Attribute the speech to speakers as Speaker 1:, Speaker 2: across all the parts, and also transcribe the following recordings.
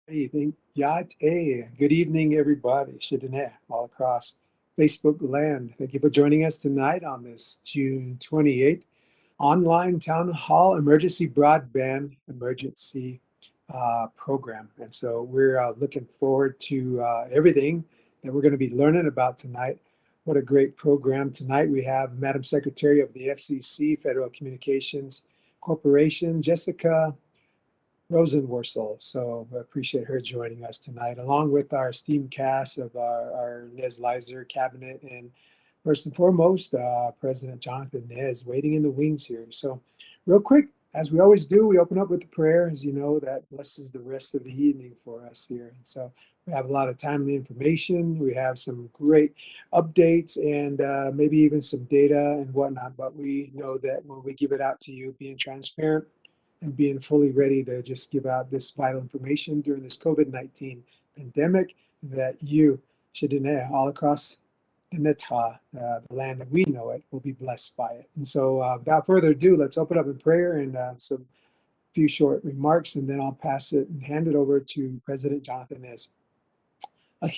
Speaker 1: Good evening, everybody. Shidane, all across Facebook land. Thank you for joining us tonight on this June 28th online town hall emergency broadband emergency program. And so we're looking forward to everything that we're going to be learning about tonight. What a great program. Tonight we have Madam Secretary of the FCC, Federal Communications Corporation, Jessica Rosenworcel. So I appreciate her joining us tonight, along with our esteemed cast of our Nez Lizer cabinet. And first and foremost, President Jonathan Nez waiting in the wings here. So real quick, as we always do, we open up with the prayer, as you know, that blesses the rest of the evening for us here. And so we have a lot of timely information. We have some great updates and maybe even some data and whatnot. But we know that when we give it out to you, being transparent, and being fully ready to just give out this vital information during this COVID-19 pandemic, that you, Shidane, all across the Neta, the land that we know it, will be blessed by it. And so without further ado, let's open up in prayer and some few short remarks, and then I'll pass it and hand it over to President Jonathan Nez.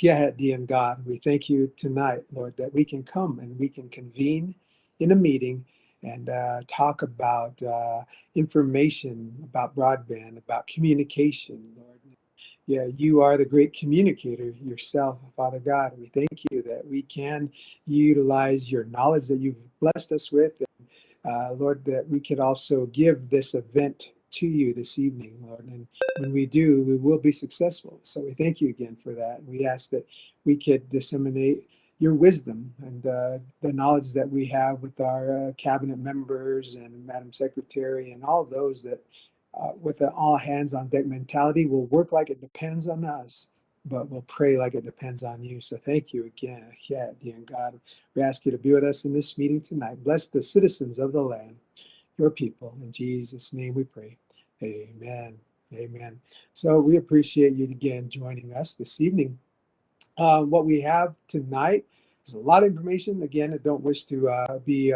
Speaker 1: Dear God, we thank you tonight, Lord, that we can come and we can convene in a meeting and talk about information, about broadband, about communication, Lord. Yeah, you are the great communicator yourself, Father God. We thank you that we can utilize your knowledge that you've blessed us with, and Lord, that we could also give this event to you this evening, Lord. And when we do, we will be successful. So we thank you again for that. We ask that we could disseminate your wisdom and the knowledge that we have with our cabinet members and Madam Secretary and all those that with an all hands on deck mentality will work like it depends on us, but we'll pray like it depends on you. So thank you again, dear God. We ask you to be with us in this meeting tonight. Bless the citizens of the land, your people. In Jesus' name we pray. Amen. Amen. So we appreciate you again joining us this evening. What we have tonight is a lot of information. Again, I don't wish to be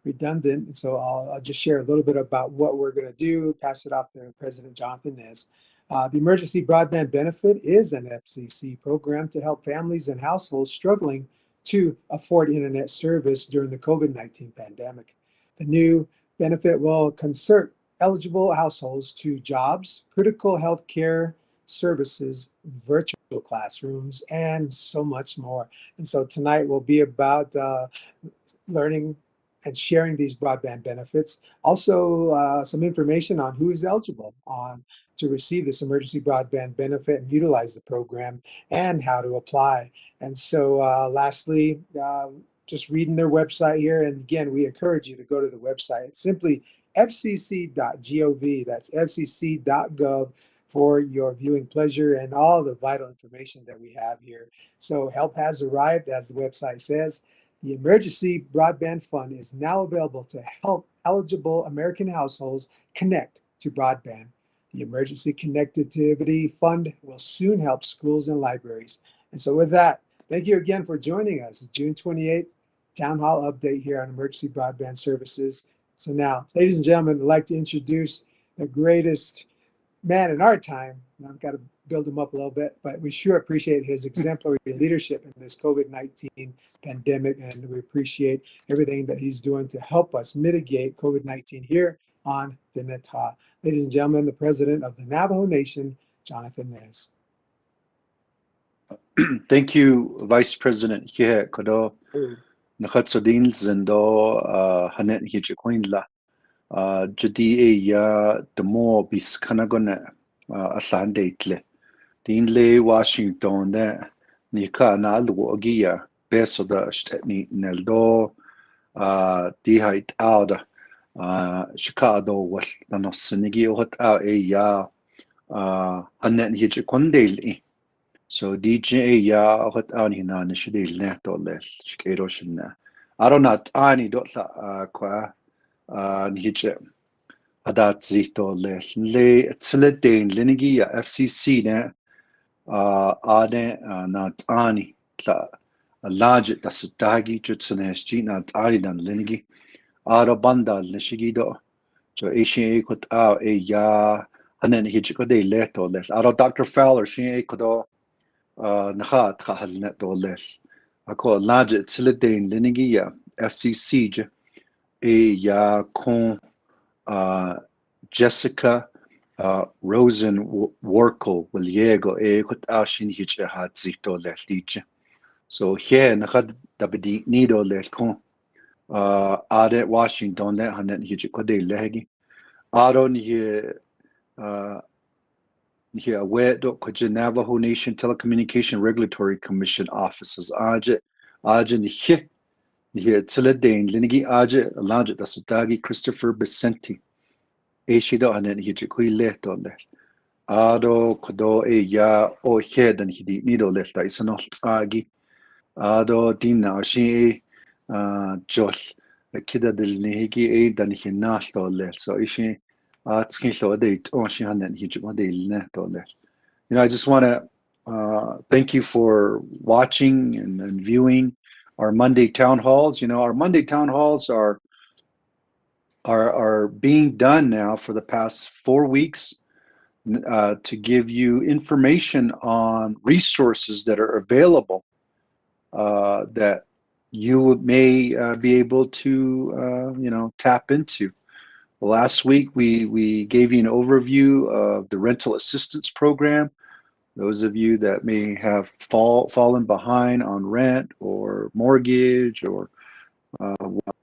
Speaker 1: redundant, and so I'll just share a little bit about what we're going to do, pass it off to President Jonathan Nez. The Emergency Broadband Benefit is an FCC program to help families and households struggling to afford internet service during the COVID-19 pandemic. The new benefit will concert eligible households to jobs, critical health care services, virtual classrooms, and so much more. And so tonight will be about learning and sharing these broadband benefits. Also, some information on who is eligible to receive this emergency broadband benefit and utilize the program and how to apply. And so lastly, just reading their website here. And again, we encourage you to go to the website. It's simply fcc.gov. That's fcc.gov for your viewing pleasure and all the vital information that we have here. So help has arrived, as the website says. The Emergency Broadband Fund is now available to help eligible American households connect to broadband. The Emergency Connectivity Fund will soon help schools and libraries. And so with that, thank you again for joining us. June 28th, Town Hall update here on Emergency Broadband Services. So now, ladies and gentlemen, I'd like to introduce the greatest man in our time. I've got to build him up a little bit, but we sure appreciate his exemplary leadership in this COVID-19 pandemic, and we appreciate everything that he's doing to help us mitigate COVID-19 here on Deneta. Ladies and gentlemen, the president of the Navajo Nation, Jonathan Nez.
Speaker 2: Thank you, Vice President Hie Kodo Nakatsodin Zendo Hanet Hichikoinla. Jadi ya demo bis kanagona Atlantic Dinley Washington Nika na Luogia Beso da Stetni Neldo Dihait out Chicago was the Nosinigi hot out ya Hanet Hichikondale. So DJ ya hot out in an Shidil Neto less Chicago. I don't know any dot qua. Niche adat zito le tsledin linigia FCC ne ade not ani la large da sutagi jutsuneski not ani dan linigi ara banda lishigido so Asian kot a ya hanen hiji ko de le to les aro Dr. Fowler shi e kodo nakha tkahal net do les ako laje tsiledein linigi ya FCC je e ya kon Jessica Rosen Worko will yego e kot ashin hiji hat sich do les liche so here nakha dabidi ni do les kon ade Washington le hanen hiji ko de legi aro ni here aware do ko Navajo Nation Telecommunication Regulatory Commission offices aje ni here tsiledein linigi aje laje dasutagi Christopher Vicente e shido hanen hiji ko le to le ado kodo e ya o he dan hidi ni do le ta isano tsagi ado dinna shi Josh kida del nihigi e dan hi nasto le so ishi tskin so de on shi hanen hiji ko de le to le I just want to thank you for watching and viewing our Monday town halls. Our Monday town halls are being done now for the past 4 weeks to give you information on resources that are available that you may be able to tap into. Last week we gave you an overview of the rental assistance program. Those of you that may have fallen behind on rent or mortgage or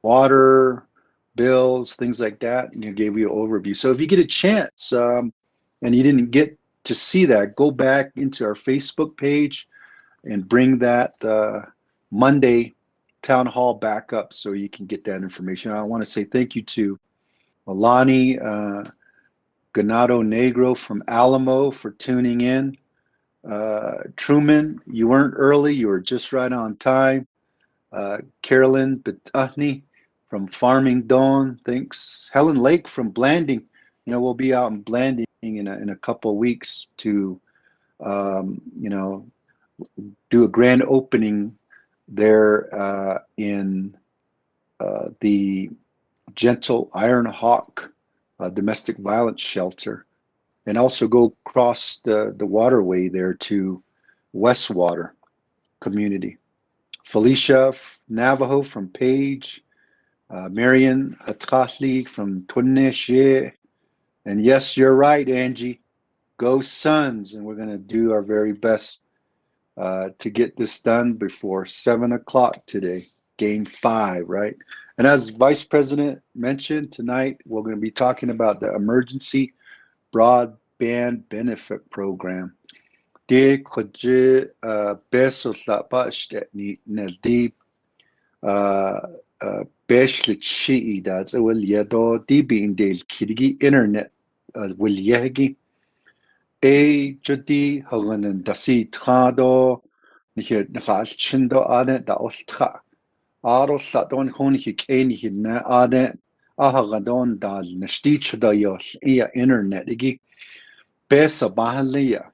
Speaker 2: water bills, things like that, and gave you an overview. So if you get a chance and you didn't get to see that, go back into our Facebook page and bring that Monday town hall back up so you can get that information. I want to say thank you to Alani Ganado Negro from Alamo for tuning in. Truman, you weren't early, you were just right on time. Carolyn Betahni from Farming Dawn, thanks. Helen Lake from Blanding, we'll be out in Blanding in a couple of weeks to do a grand opening there in the Gentle Iron Hawk domestic violence shelter. And also go across the waterway there to Westwater community. Felicia Navajo from Page, Marion Hatkasli from Twinneshe, and yes, you're right, Angie. Go Suns, and we're going to do our very best to get this done before 7 o'clock today, Game 5, right? And as Vice President mentioned tonight, we're going to be talking about the Emergency Broadband Benefit Program. De koje beso slapa stetni neldi beshlit shi idads will yedo di being del kirigi internet will yegi a jodi hagan dasi trado nihe nafas chindo ade da ostra aro saton honiki keni hidna ade ahagadon dal nestich da yos ia internet igi besa bahalia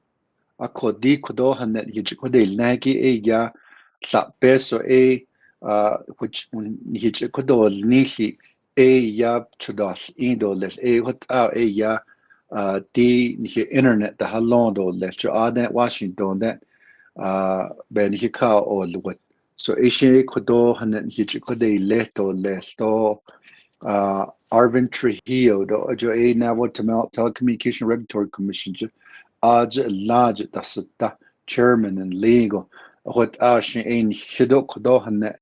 Speaker 2: akodi kodo hanet yijikodel nagi e ya sa peso which yijikodol nisi ya chudas indoles hot ya di ni internet the halondo les jo adet Washington that ben hika all what so ishe kodo hanet yijikodel leto lesto Arvin Trujillo do a Navajo Telecommunication Regulatory Commission large dasata chairman and legal what ashin ein hido kodo hanne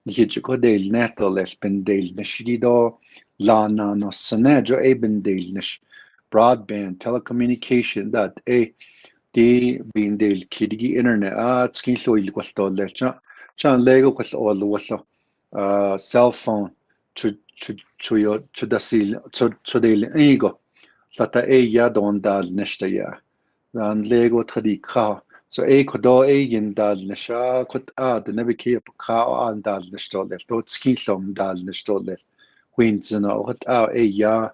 Speaker 2: hijiko del neto les bendel nishido la na no sanejo bendel nish broadband telecommunication that di bendel kidigi internet skin so il questo les chan lego questo all the cell phone to dasil to del ego sata ya don dal nesta ya dan lego tradi kha so kodo yin dal nesha kot the nebiki pa an dal nestole to skin som dal nestole quinzna hot ya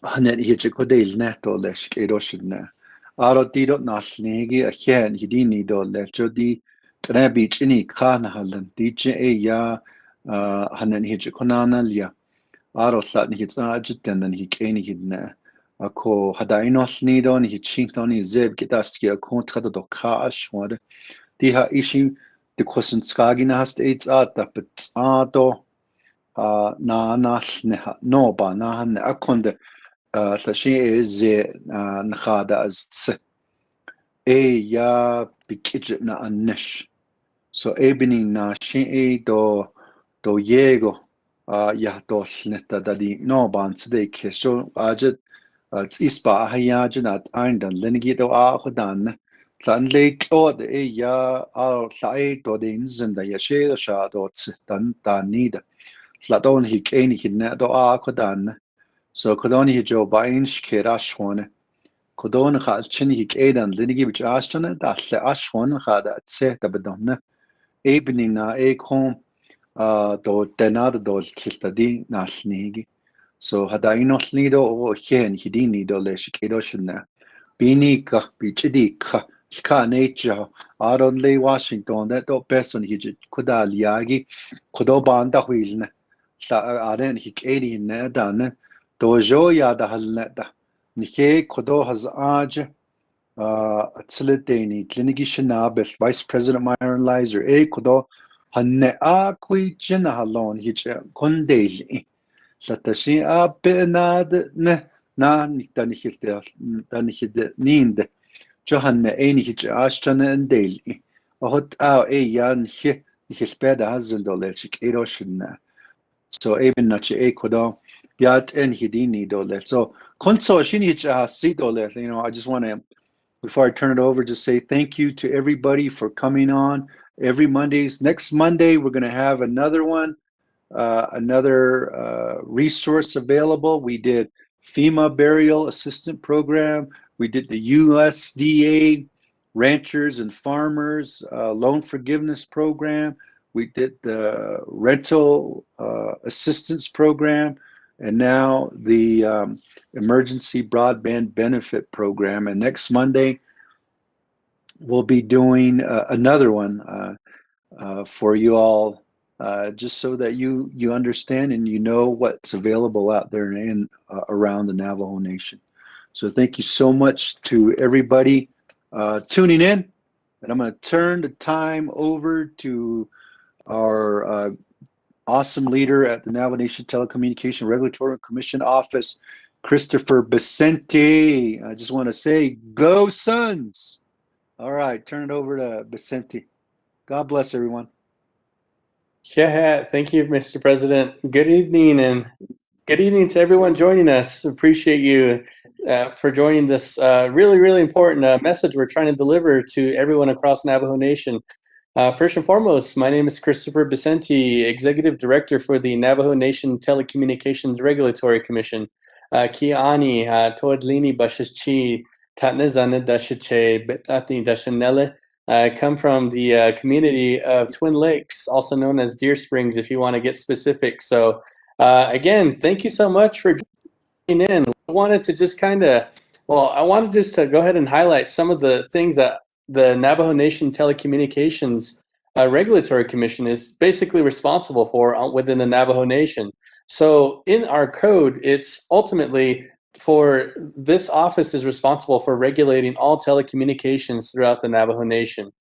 Speaker 2: hanet hije kodel neto lesh kedoshna aro didot naslegi a hen hidini do lecho di trabi chini khan halan dije ya hanen hije konana lia aro sat ni hitsa jitten dan hi keni hidna ako hadainol ni do ni chington ni zeb gitaski a kontra do ka ashwade di ha ishi de kosen skagi na hast it's da do na ne no ba na han akonde la shi ze na khada az ya bikij na anish so ebini na shi do yego ya do neta da di no ban sde ke so ajet it's ispa haya janat aindan lengi do khodan tlan le klod ya sai do de inzen da ya she sha do dan ni da tladon hi keni hinna do khodan so kodoni hi jo bain shkera shone kodon kha chini hi kedan lengi bich ashtana da le ashon kha da tse da bedonna ebni na kom do tenar do kiltadi nalnigi so hadainol nido o hen hidini do le shikedo shna bini ka bichidi ka nature aron le Washington that do person hiji kuda liagi kudo banda huilne la aren hikeri ne dan do jo ya da halne da nike kudo has aj atsiliteni kliniki shinabel Vice President Myron Lizer kudo hanne kui jina halon hije kondeli latashi benad ne na nikta nikhide ninde johanne hije ashtana endeli hot yan hi nikhbeda hazendole chikero shinna so even na kodo yat en hidini dole so konso shini hije dole I just want to before I turn it over, just say thank you to everybody for coming on every Mondays. Next Monday, we're going to have another one, another resource available. We did FEMA Burial Assistant Program. We did the USDA Ranchers and Farmers Loan Forgiveness Program. We did the Rental Assistance Program. And now the Emergency Broadband Benefit Program. And next Monday, we'll be doing another one for you all, just so that you understand and you know what's available out there and around the Navajo Nation. So thank you so much to everybody tuning in. And I'm going to turn the time over to our awesome leader at the Navajo Nation Telecommunication Regulatory Commission Office, Christopher Vicente. I just want to say, go Suns! All right, turn it over to Vicente. God bless everyone.
Speaker 3: Yeah, thank you, Mr. President. Good evening, and good evening to everyone joining us. Appreciate you for joining this really, really important message we're trying to deliver to everyone across Navajo Nation. First and foremost, my name is Christopher Vicente, Executive Director for the Navajo Nation Telecommunications Regulatory Commission. Kiani, Toadlini Bashichi, Tatnezana Dashiche, Betati Dashanele. I come from the community of Twin Lakes, also known as Deer Springs, if you want to get specific. So again, thank you so much for joining in. I wanted to just I wanted just to go ahead and highlight some of the things that the Navajo Nation Telecommunications Regulatory Commission is basically responsible for within the Navajo Nation. So in our code, it's ultimately this office is responsible for regulating all telecommunications throughout the Navajo Nation.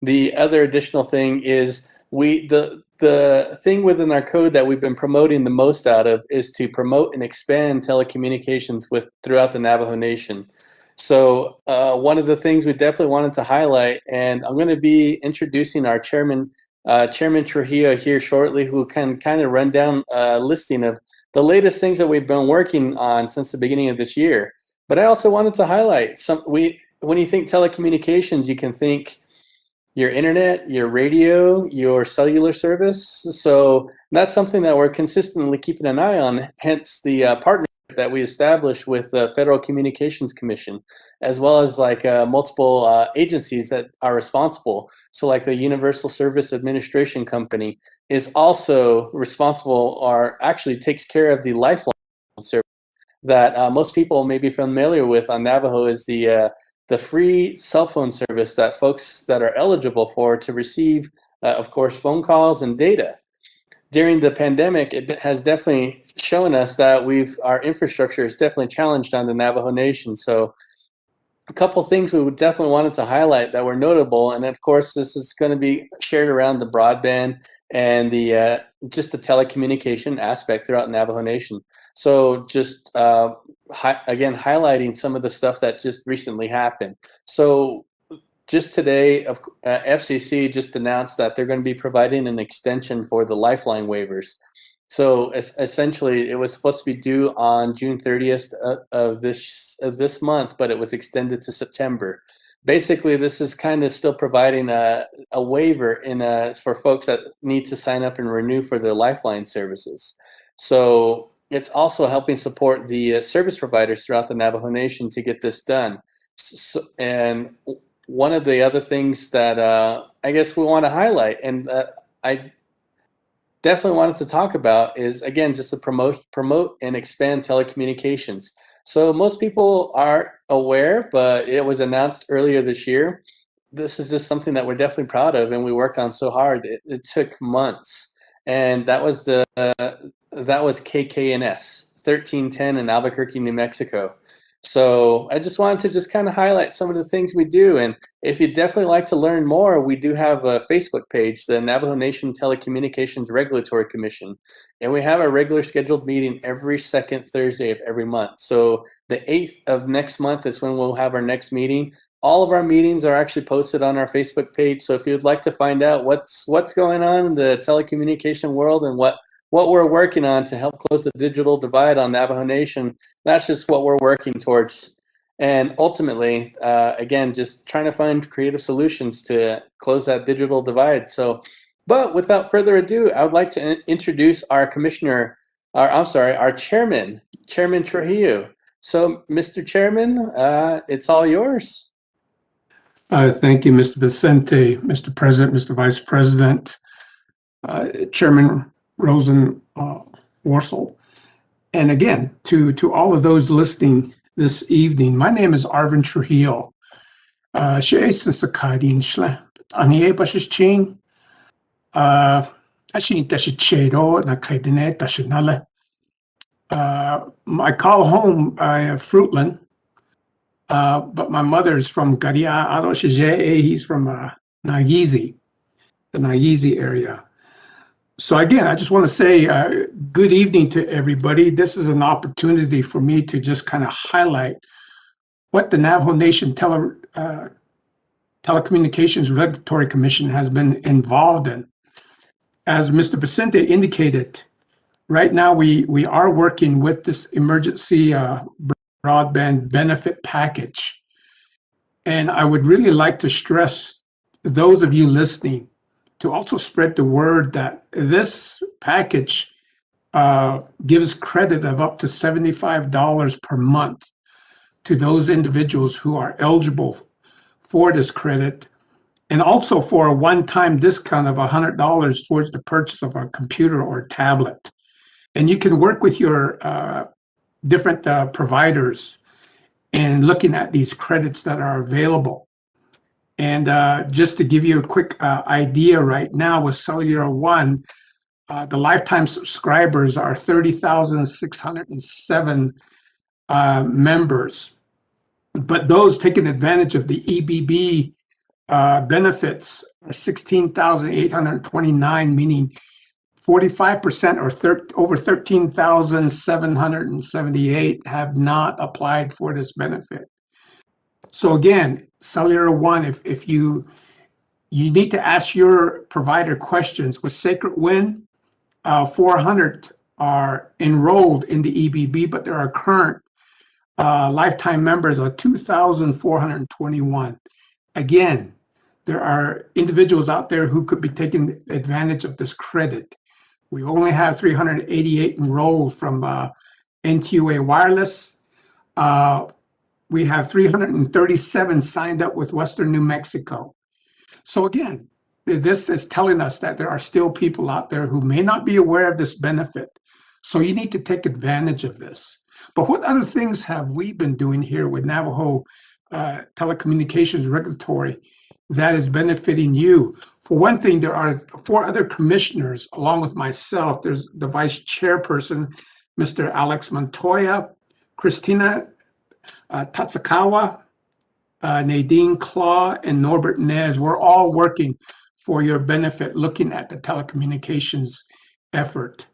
Speaker 3: The other additional thing is the thing within our code that we've been promoting the most out of is to promote and expand telecommunications throughout the Navajo Nation. So one of the things we definitely wanted to highlight, and I'm going to be introducing our chairman, Chairman Trujillo here shortly, who can kind of run down a listing of the latest things that we've been working on since the beginning of this year. But I also wanted to highlight when you think telecommunications, you can think your internet, your radio, your cellular service. So that's something that we're consistently keeping an eye on, hence the partnership that we established with the Federal Communications Commission, as well as multiple agencies that are responsible. So like the Universal Service Administration Company is also responsible, or actually takes care of the Lifeline service that most people may be familiar with on Navajo, is the free cell phone service that folks that are eligible for to receive, of course, phone calls and data. During the pandemic, it has definitely showing us that our infrastructure is definitely challenged on the Navajo Nation. So a couple things we would definitely wanted to highlight that were notable, and of course this is going to be shared around the broadband and the just the telecommunication aspect throughout Navajo Nation. So just again highlighting some of the stuff that just recently happened. So just today, FCC just announced that they're going to be providing an extension for the Lifeline waivers. So essentially, it was supposed to be due on June 30th of this month, but it was extended to September. Basically, this is kind of still providing a waiver for folks that need to sign up and renew for their Lifeline services. So it's also helping support the service providers throughout the Navajo Nation to get this done. And one of the other things that I guess we want to highlight, and I definitely wanted to talk about, is again just to promote and expand telecommunications. So most people are aware, but it was announced earlier this year. This is just something that we're definitely proud of, and we worked on so hard. It took months, and that was KKNS 1310 in Albuquerque, New Mexico. So I just wanted to just kind of highlight some of the things we do. And if you'd definitely like to learn more, we do have a Facebook page, the Navajo Nation Telecommunications Regulatory Commission. And we have a regular scheduled meeting every second Thursday of every month. So the 8th of next month is when we'll have our next meeting. All of our meetings are actually posted on our Facebook page. So if you'd like to find out what's going on in the telecommunication world and what we're working on to help close the digital divide on Navajo Nation, that's just what we're working towards. And ultimately, again, just trying to find creative solutions to close that digital divide. So, but without further ado, I would like to introduce our our chairman, Chairman Trujillo. So, Mr. Chairman, it's all yours.
Speaker 4: Thank you, Mr. Vicente, Mr. President, Mr. Vice President, Chairman Rosen Worsel. And again, to all of those listening this evening, my name is Arvin Trujillo. My call home, Fruitland, but my mother's from Garia. He's from Nagizi, the Nagizi area. So again, I just want to say good evening to everybody. This is an opportunity for me to just kind of highlight what the Navajo Nation Telecommunications Regulatory Commission has been involved in. As Mr. Vicente indicated, right now we are working with this Emergency Broadband Benefit Package. And I would really like to stress those of you listening to also spread the word that this package gives credit of up to $75 per month to those individuals who are eligible for this credit, and also for a one-time discount of $100 towards the purchase of a computer or tablet. And you can work with your different providers in looking at these credits that are available. And just to give you a quick idea, right now with Cellular One, the lifetime subscribers are 30,607 members. But those taking advantage of the EBB benefits are 16,829, meaning 45% or over 13,778 have not applied for this benefit. So again, Cellular One, if you need to ask your provider questions. With Sacred Wind, 400 are enrolled in the EBB, but there are current lifetime members of 2,421. Again, there are individuals out there who could be taking advantage of this credit. We only have 388 enrolled from NTUA Wireless. We have 337 signed up with Western New Mexico. So again, this is telling us that there are still people out there who may not be aware of this benefit. So you need to take advantage of this. But what other things have we been doing here with Navajo Telecommunications Regulatory that is benefiting you? For one thing, there are 4 other commissioners along with myself. There's the vice chairperson, Mr. Alex Montoya, Christina Tatsakawa, Nadine Claw, and Norbert Nez. We're all working for your benefit, looking at the telecommunications effort.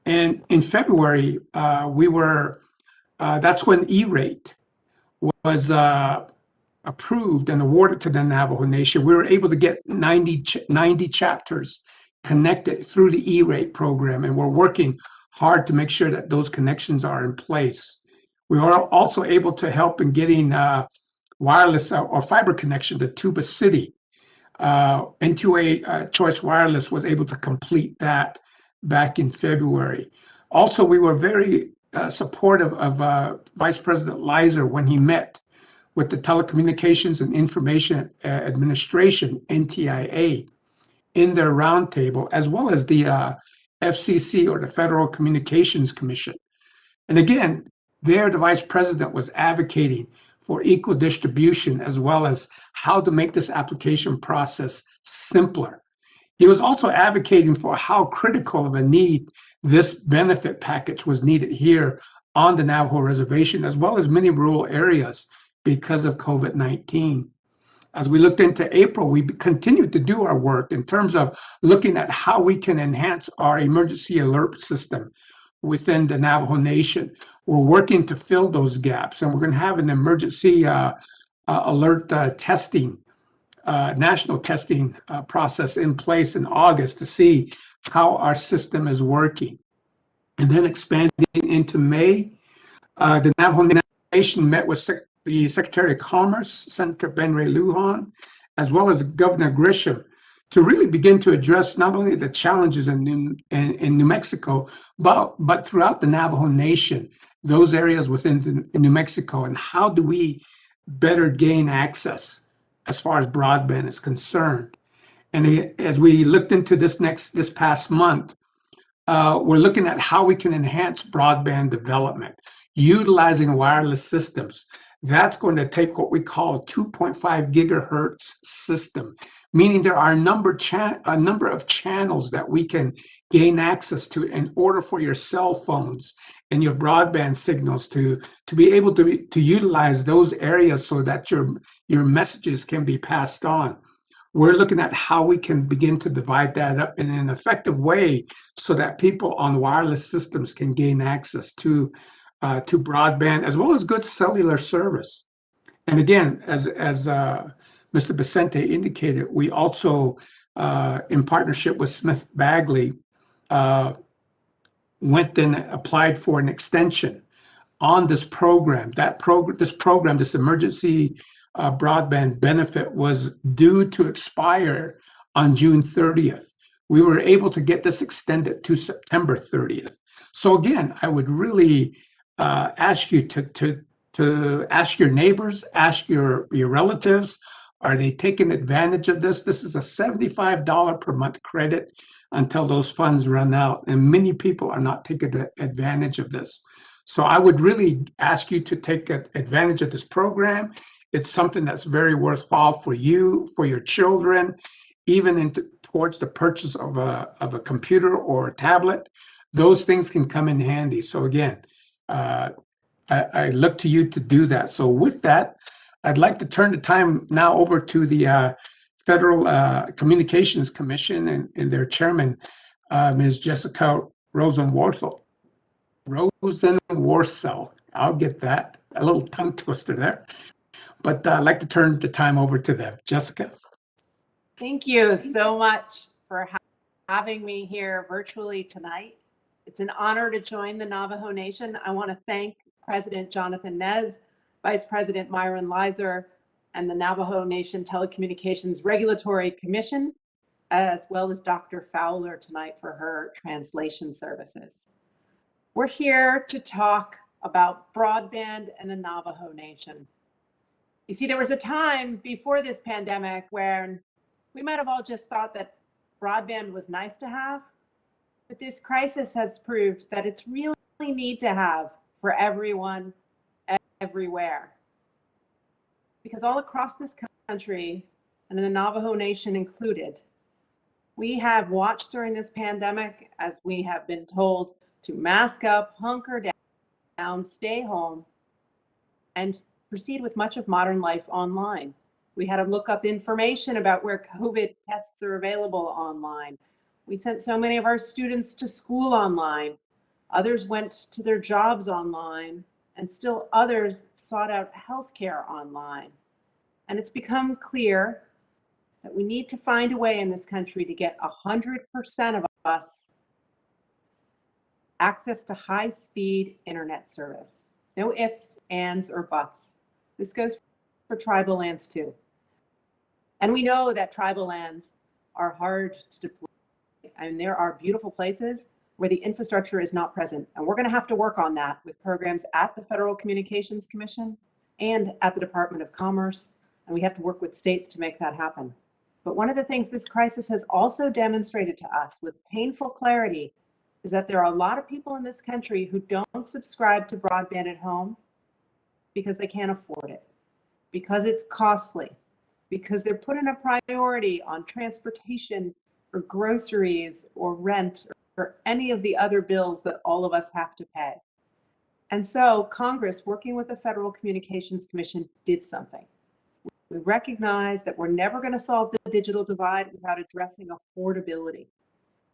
Speaker 4: And in February, that's when E-rate was approved and awarded to the Navajo Nation. We were able to get 90 chapters connected through the E-rate program, and we're working hard to make sure that those connections are in place. We are also able to help in getting wireless or fiber connection to Tuba City. N2A Choice Wireless was able to complete that back in February. Also, we were very supportive of Vice President Lizer when he met with the Telecommunications and Information Administration, NTIA, in their roundtable, as well as the FCC, or the Federal Communications Commission. And again, there the Vice President was advocating for equal distribution, as well as how to make this application process simpler. He was also advocating for how critical of a need this benefit package was needed here on the Navajo Reservation, as well as many rural areas because of COVID-19. As we looked into April, we continued to do our work in terms of looking at how we can enhance our emergency alert system within the Navajo Nation. We're working to fill those gaps, and we're going to have an emergency alert testing, national testing process in place in August to see how our system is working. And then expanding into May, the Navajo Nation met with the Secretary of Commerce, Senator Ben Ray Lujan, as well as Governor Grisham, to really begin to address not only the challenges in New Mexico, but throughout the Navajo Nation, those areas within New Mexico, and how do we better gain access as far as broadband is concerned. And as we looked into this past month, we're looking at how we can enhance broadband development, utilizing wireless systems. That's going to take what we call a 2.5 gigahertz system, meaning there are a number of channels that we can gain access to in order for your cell phones and your broadband signals to be able to utilize those areas so that your messages can be passed on. We're looking at how we can begin to divide that up in an effective way so that people on wireless systems can gain access to broadband as well as good cellular service. And again, as Mr. Vicente indicated, we also, in partnership with Smith Bagley, went and applied for an extension on this program. This emergency broadband benefit was due to expire on June 30th. We were able to get this extended to September 30th. So again, I would really ask you to ask your neighbors, ask your relatives, are they taking advantage of this? This is a $75 per month credit until those funds run out, and many people are not taking advantage of this. So I would really ask you to take advantage of this program. It's something that's very worthwhile for you, for your children, even towards the purchase of a computer or a tablet. Those things can come in handy. So again, I look to you to do that. So with that, I'd like to turn the time now over to the Federal Communications Commission and their chairman, Ms. Jessica Rosenworcel. I'll get that. A little tongue twister there. But I'd like to turn the time over to them. Jessica.
Speaker 5: Thank you so much for having me here virtually tonight. It's an honor to join the Navajo Nation. I want to thank President Jonathan Nez, Vice President Myron Lizer, and the Navajo Nation Telecommunications Regulatory Commission, as well as Dr. Fowler tonight for her translation services. We're here to talk about broadband and the Navajo Nation. You see, there was a time before this pandemic where we might have all just thought that broadband was nice to have, but this crisis has proved that it's really need to have for everyone, everywhere. Because all across this country, and the Navajo Nation included, we have watched during this pandemic, as we have been told, to mask up, hunker down, stay home, and proceed with much of modern life online. We had to look up information about where COVID tests are available online. We sent so many of our students to school online. Others went to their jobs online, and still others sought out healthcare online. And it's become clear that we need to find a way in this country to get 100% of us access to high-speed internet service. No ifs, ands, or buts. This goes for tribal lands too. And we know that tribal lands are hard to deploy, and there are beautiful places where the infrastructure is not present. And we're going to have to work on that with programs at the Federal Communications Commission and at the Department of Commerce. And we have to work with states to make that happen. But one of the things this crisis has also demonstrated to us with painful clarity is that there are a lot of people in this country who don't subscribe to broadband at home because they can't afford it, because it's costly, because they're putting a priority on transportation or groceries or rent or any of the other bills that all of us have to pay. And so Congress, working with the Federal Communications Commission, did something. We recognize that we're never going to solve the digital divide without addressing affordability.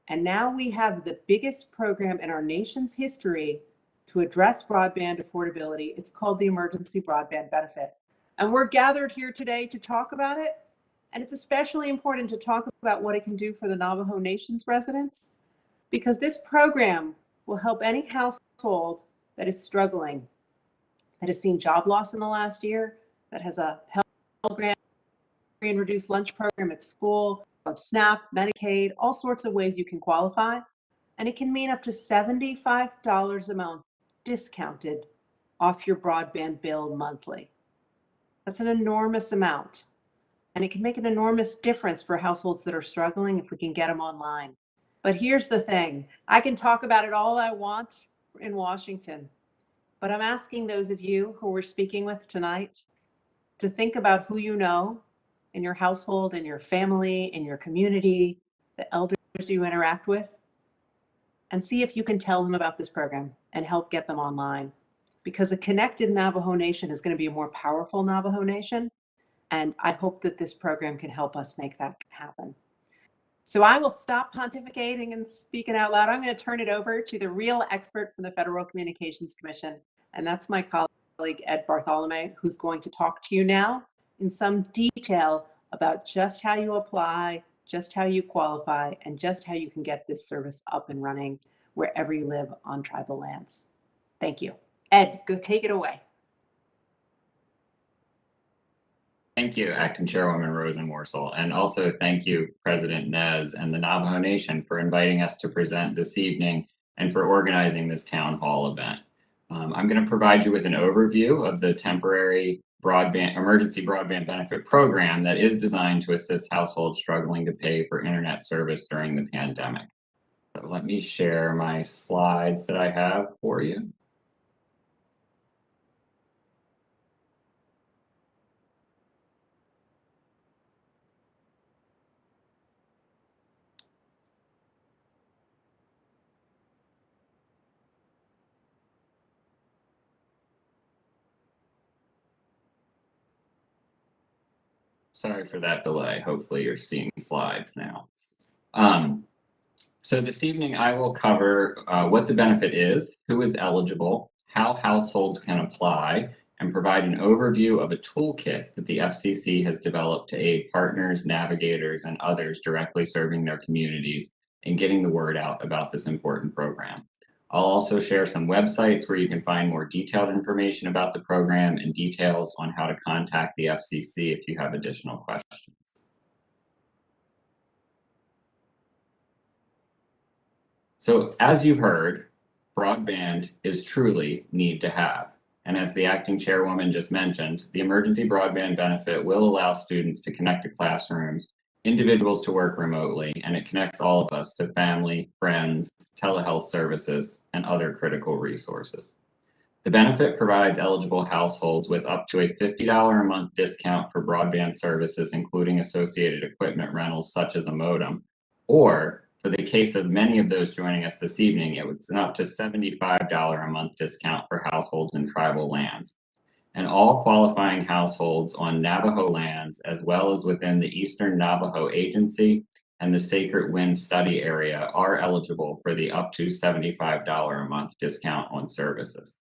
Speaker 5: And now we have the biggest program in our nation's history to address broadband affordability. It's called the Emergency Broadband Benefit. And we're gathered here today to talk about it. And it's especially important to talk about what it can do for the Navajo Nation's residents, because this program will help any household that is struggling, that has seen job loss in the last year, that has a Pell Grant and reduced lunch program at school, on SNAP, Medicaid, all sorts of ways you can qualify. And it can mean up to $75 a month discounted off your broadband bill monthly. That's an enormous amount. And it can make an enormous difference for households that are struggling if we can get them online. But here's the thing, I can talk about it all I want in Washington, but I'm asking those of you who we're speaking with tonight to think about who you know in your household, in your family, in your community, the elders you interact with, and see if you can tell them about this program and help get them online. Because a connected Navajo Nation is going to be a more powerful Navajo Nation, and I hope that this program can help us make that happen. So I will stop pontificating and speaking out loud. I'm going to turn it over to the real expert from the Federal Communications Commission, and that's my colleague, Ed Bartholomew, who's going to talk to you now in some detail about just how you apply, just how you qualify, and just how you can get this service up and running wherever you live on tribal lands. Thank you. Ed, go take it away.
Speaker 6: Thank you, Acting Chairwoman Rosenworcel, and also thank you, President Nez and the Navajo Nation for inviting us to present this evening and for organizing this town hall event. I'm going to provide you with an overview of the temporary emergency broadband benefit program that is designed to assist households struggling to pay for internet service during the pandemic. So let me share my slides that I have for you. Sorry for that delay. Hopefully you're seeing slides now. So this evening I will cover what the benefit is, who is eligible, how households can apply, and provide an overview of a toolkit that the FCC has developed to aid partners, navigators, and others directly serving their communities in getting the word out about this important program. I'll also share some websites where you can find more detailed information about the program and details on how to contact the FCC if you have additional questions. So as you've heard, broadband is truly need to have. And as the acting chairwoman just mentioned, the emergency broadband benefit will allow students to connect to classrooms, individuals to work remotely, and it connects all of us to family, friends, telehealth services, and other critical resources. The benefit provides eligible households with up to a $50 a month discount for broadband services, including associated equipment rentals such as a modem, or For the case of many of those joining us this evening, it was an up to $75 a month discount for households in tribal lands. And all qualifying households on Navajo lands, as well as within the Eastern Navajo Agency and the Sacred Wind Study Area, are eligible for the up to $75 a month discount on services.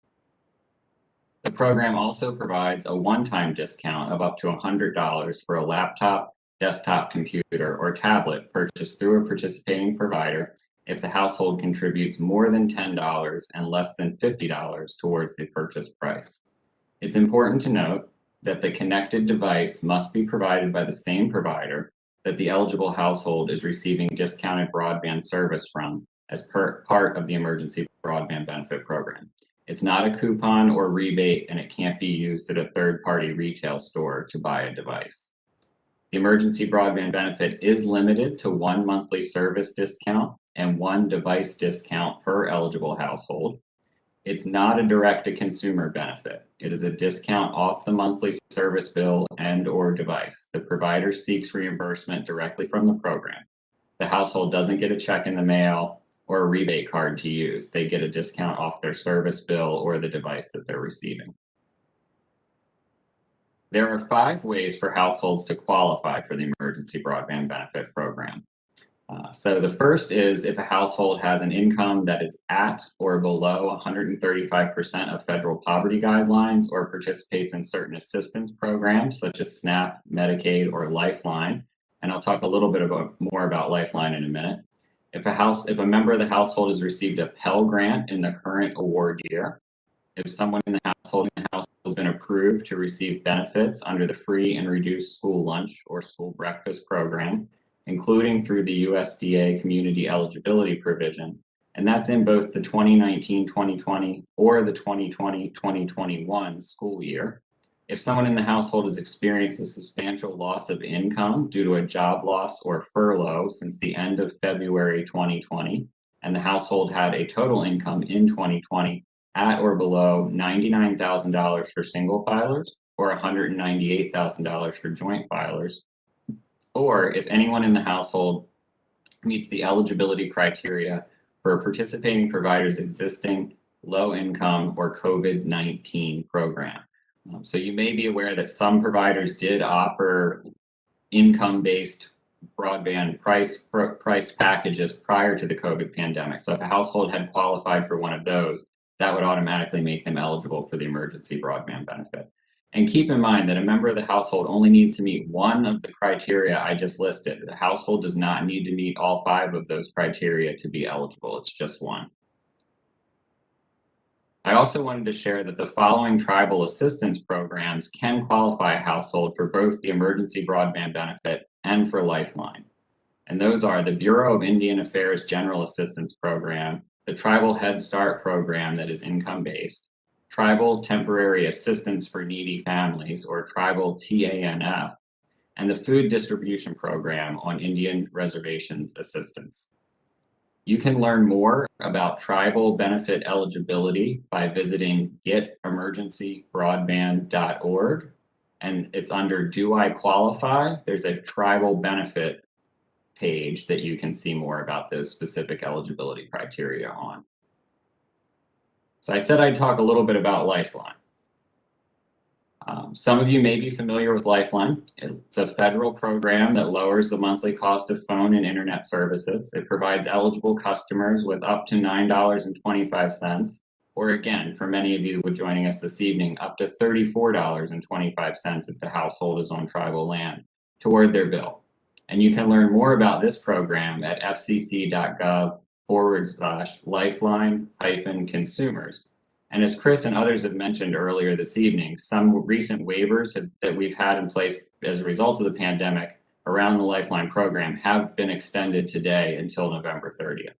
Speaker 6: The program also provides a one-time discount of up to $100 for a laptop, desktop computer, or tablet purchased through a participating provider if the household contributes more than $10 and less than $50 towards the purchase price. It's important to note that the connected device must be provided by the same provider that the eligible household is receiving discounted broadband service from as part of the Emergency Broadband Benefit Program. It's not a coupon or rebate, and it can't be used at a third-party retail store to buy a device. The Emergency Broadband Benefit is limited to one monthly service discount and one device discount per eligible household. It's not a direct-to-consumer benefit. It is a discount off the monthly service bill and/or device. The provider seeks reimbursement directly from the program. The household doesn't get a check in the mail or a rebate card to use. They get a discount off their service bill or the device that they're receiving. There are 5 ways for households to qualify for the Emergency Broadband Benefit Program. So the first is if a household has an income that is at or below 135% of federal poverty guidelines or participates in certain assistance programs such as SNAP, Medicaid, or Lifeline. And I'll talk a little bit more about Lifeline in a minute. If a member of the household has received a Pell Grant in the current award year, if someone in the household has been approved to receive benefits under the free and reduced school lunch or school breakfast program, including through the USDA community eligibility provision, and that's in both the 2019-2020 or the 2020-2021 school year. If someone in the household has experienced a substantial loss of income due to a job loss or furlough since the end of February 2020, and the household had a total income in 2020 at or below $99,000 for single filers or $198,000 for joint filers, or if anyone in the household meets the eligibility criteria for a participating provider's existing low-income or COVID-19 program. So you may be aware that some providers did offer income-based broadband price packages prior to the COVID pandemic. So if a household had qualified for one of those, that would automatically make them eligible for the Emergency Broadband Benefit. And keep in mind that a member of the household only needs to meet one of the criteria I just listed. The household does not need to meet all 5 of those criteria to be eligible. It's just one. I also wanted to share that the following tribal assistance programs can qualify a household for both the Emergency Broadband Benefit and for Lifeline. And those are the Bureau of Indian Affairs General Assistance Program, the Tribal Head Start Program that is income-based, Tribal Temporary Assistance for Needy Families, or Tribal TANF, and the Food Distribution Program on Indian Reservations Assistance. You can learn more about tribal benefit eligibility by visiting getemergencybroadband.org, and it's under Do I Qualify? There's a tribal benefit page that you can see more about those specific eligibility criteria on. So I said I'd talk a little bit about Lifeline. Some of you may be familiar with Lifeline. It's a federal program that lowers the monthly cost of phone and internet services. It provides eligible customers with up to $9.25, or again, for many of you who are joining us this evening, up to $34.25 if the household is on tribal land toward their bill. And you can learn more about this program at fcc.gov/lifeline-consumers. And as Chris and others have mentioned earlier this evening, some recent waivers that we've had in place as a result of the pandemic around the Lifeline program have been extended today until November 30th.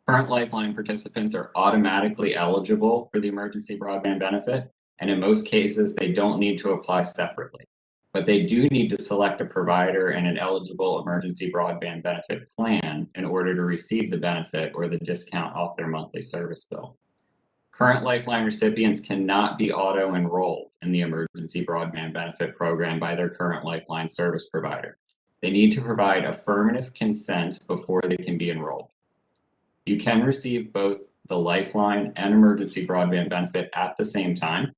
Speaker 6: Current Lifeline participants are automatically eligible for the Emergency Broadband Benefit, and in most cases, they don't need to apply separately. But they do need to select a provider and an eligible Emergency Broadband Benefit plan in order to receive the benefit or the discount off their monthly service bill. Current Lifeline recipients cannot be auto-enrolled in the Emergency Broadband Benefit Program by their current Lifeline service provider. they need to provide affirmative consent before they can be enrolled. You can receive both the Lifeline and Emergency Broadband Benefit at the same time.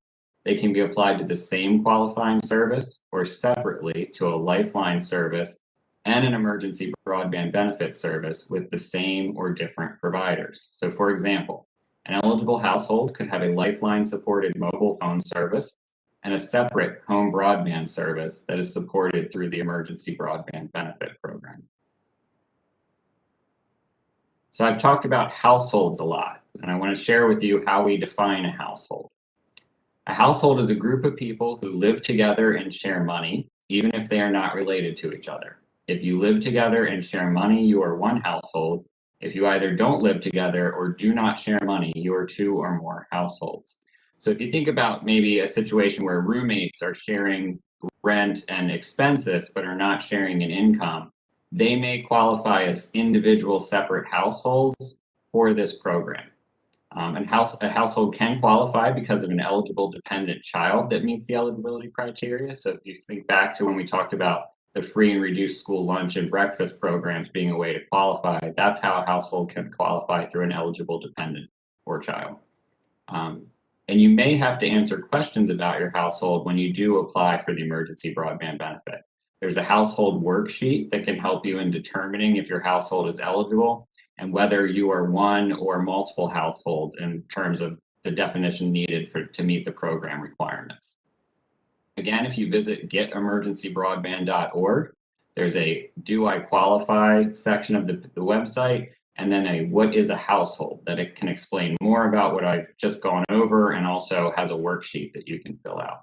Speaker 6: They can be applied to the same qualifying service or separately to a Lifeline service and an Emergency Broadband Benefit service with the same or different providers. So for example, an eligible household could have a Lifeline supported mobile phone service and a separate home broadband service that is supported through the Emergency Broadband Benefit Program. So I've talked about households a lot, and I want to share with you how we define a household. A household is a group of people who live together and share money, even if they are not related to each other. If you live together and share money, you are one household. If you either don't live together or do not share money, you are two or more households. So if you think about maybe a situation where roommates are sharing rent and expenses, but are not sharing an income, they may qualify as individual separate households for this program. A household can qualify because of an eligible dependent child that meets the eligibility criteria. So if you think back to when we talked about the free and reduced school lunch and breakfast programs being a way to qualify, that's how a household can qualify through an eligible dependent or child. And you may have to answer questions about your household when you do apply for the Emergency Broadband Benefit. There's a household worksheet that can help you in determining if your household is eligible and whether you are one or multiple households in terms of the definition needed to meet the program requirements. Again, if you visit getemergencybroadband.org, there's a Do I Qualify section of the website, and then a What is a Household that it can explain more about what I've just gone over, and also has a worksheet that you can fill out.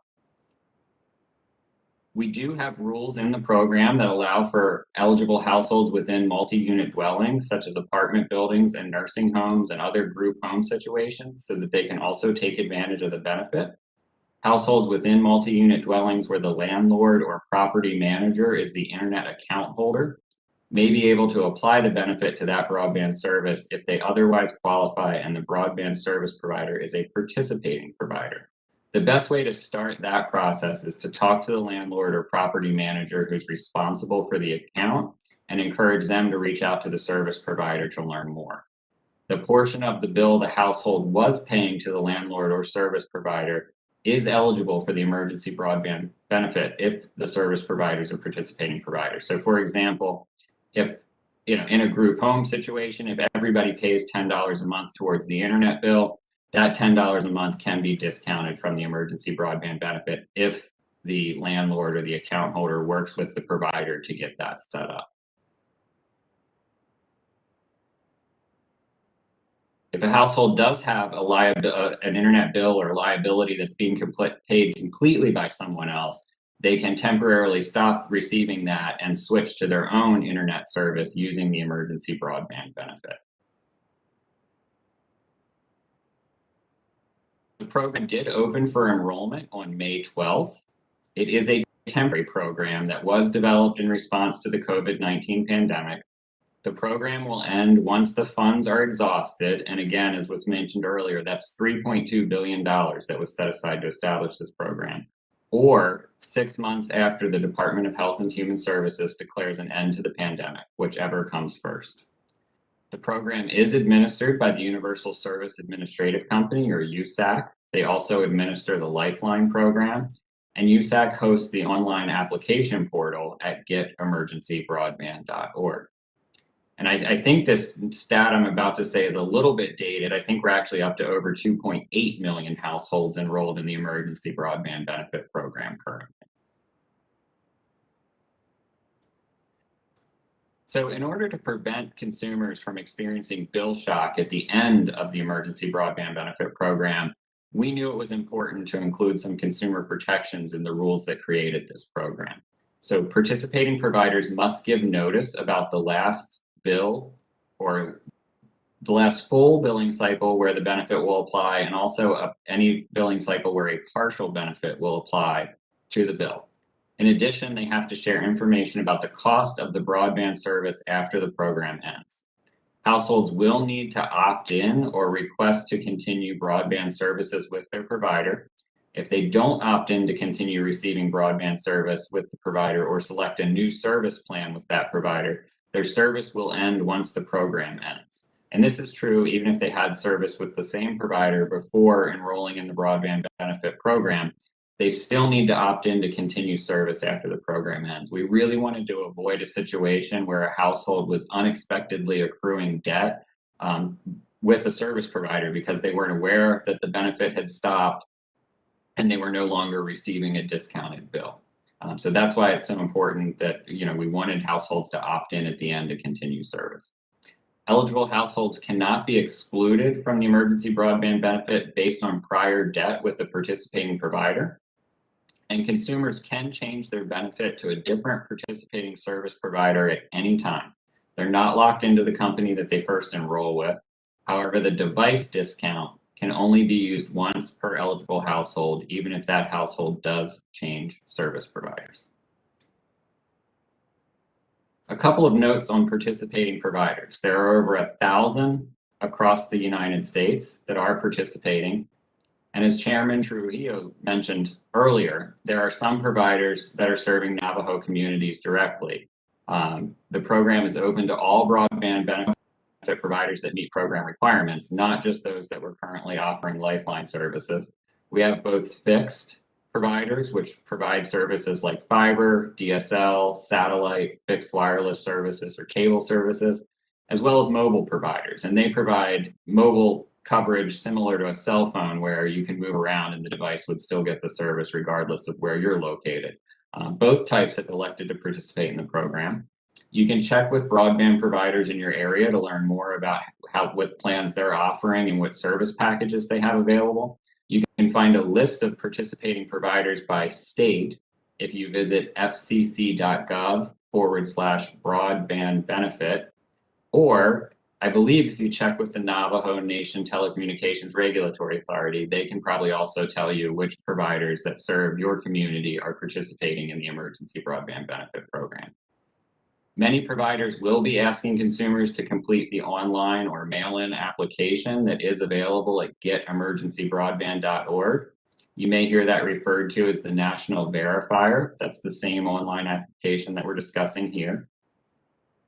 Speaker 6: We do have rules in the program that allow for eligible households within multi-unit dwellings, such as apartment buildings and nursing homes and other group home situations, so that they can also take advantage of the benefit. Households within multi-unit dwellings where the landlord or property manager is the internet account holder may be able to apply the benefit to that broadband service if they otherwise qualify and the broadband service provider is a participating provider. The best way to start that process is to talk to the landlord or property manager who's responsible for the account and encourage them to reach out to the service provider to learn more. The portion of the bill the household was paying to the landlord or service provider is eligible for the Emergency Broadband Benefit if the service provider is a participating provider. So for example, if in a group home situation, if everybody pays $10 a month towards the internet bill, that $10 a month can be discounted from the Emergency Broadband Benefit if the landlord or the account holder works with the provider to get that set up. If a household does have an internet bill or liability that's being paid completely by someone else, they can temporarily stop receiving that and switch to their own internet service using the Emergency Broadband Benefit. The program did open for enrollment on May 12th. It is a temporary program that was developed in response to the COVID-19 pandemic. The program will end once the funds are exhausted. And again, as was mentioned earlier, that's $3.2 billion that was set aside to establish this program, or 6 months after the Department of Health and Human Services declares an end to the pandemic, whichever comes first. The program is administered by the Universal Service Administrative Company, or USAC. They also administer the Lifeline program, and USAC hosts the online application portal at getemergencybroadband.org. And I think this stat I'm about to say is a little bit dated. I think we're actually up to over 2.8 million households enrolled in the Emergency Broadband Benefit Program currently. So in order to prevent consumers from experiencing bill shock at the end of the Emergency Broadband Benefit Program, we knew it was important to include some consumer protections in the rules that created this program. So participating providers must give notice about the last bill or the last full billing cycle where the benefit will apply, and also any billing cycle where a partial benefit will apply to the bill. In addition, they have to share information about the cost of the broadband service after the program ends. Households will need to opt in or request to continue broadband services with their provider. If they don't opt in to continue receiving broadband service with the provider or select a new service plan with that provider, their service will end once the program ends. And this is true even if they had service with the same provider before enrolling in the broadband benefit program. They still need to opt in to continue service after the program ends. We really wanted to avoid a situation where a household was unexpectedly accruing debt with a service provider because they weren't aware that the benefit had stopped and they were no longer receiving a discounted bill. So that's why it's so important that we wanted households to opt in at the end to continue service. Eligible households cannot be excluded from the emergency broadband benefit based on prior debt with a participating provider. And consumers can change their benefit to a different participating service provider at any time. They're not locked into the company that they first enroll with. However, the device discount can only be used once per eligible household, even if that household does change service providers. A couple of notes on participating providers. There are over 1,000 across the United States that are participating. And as Chairman Trujillo mentioned earlier, there are some providers that are serving Navajo communities directly. The program is open to all broadband benefit providers that meet program requirements, not just those that were currently offering Lifeline services. We have both fixed providers, which provide services like fiber, DSL, satellite, fixed wireless services, or cable services, as well as mobile providers. And they provide mobile coverage similar to a cell phone where you can move around and the device would still get the service regardless of where you're located. Both types have elected to participate in the program. You can check with broadband providers in your area to learn more about what plans they're offering and what service packages they have available. You can find a list of participating providers by state if you visit fcc.gov/broadband benefit, or I believe if you check with the Navajo Nation Telecommunications Regulatory Authority, they can probably also tell you which providers that serve your community are participating in the Emergency Broadband Benefit Program. Many providers will be asking consumers to complete the online or mail-in application that is available at getemergencybroadband.org. You may hear that referred to as the National Verifier. That's the same online application that we're discussing here.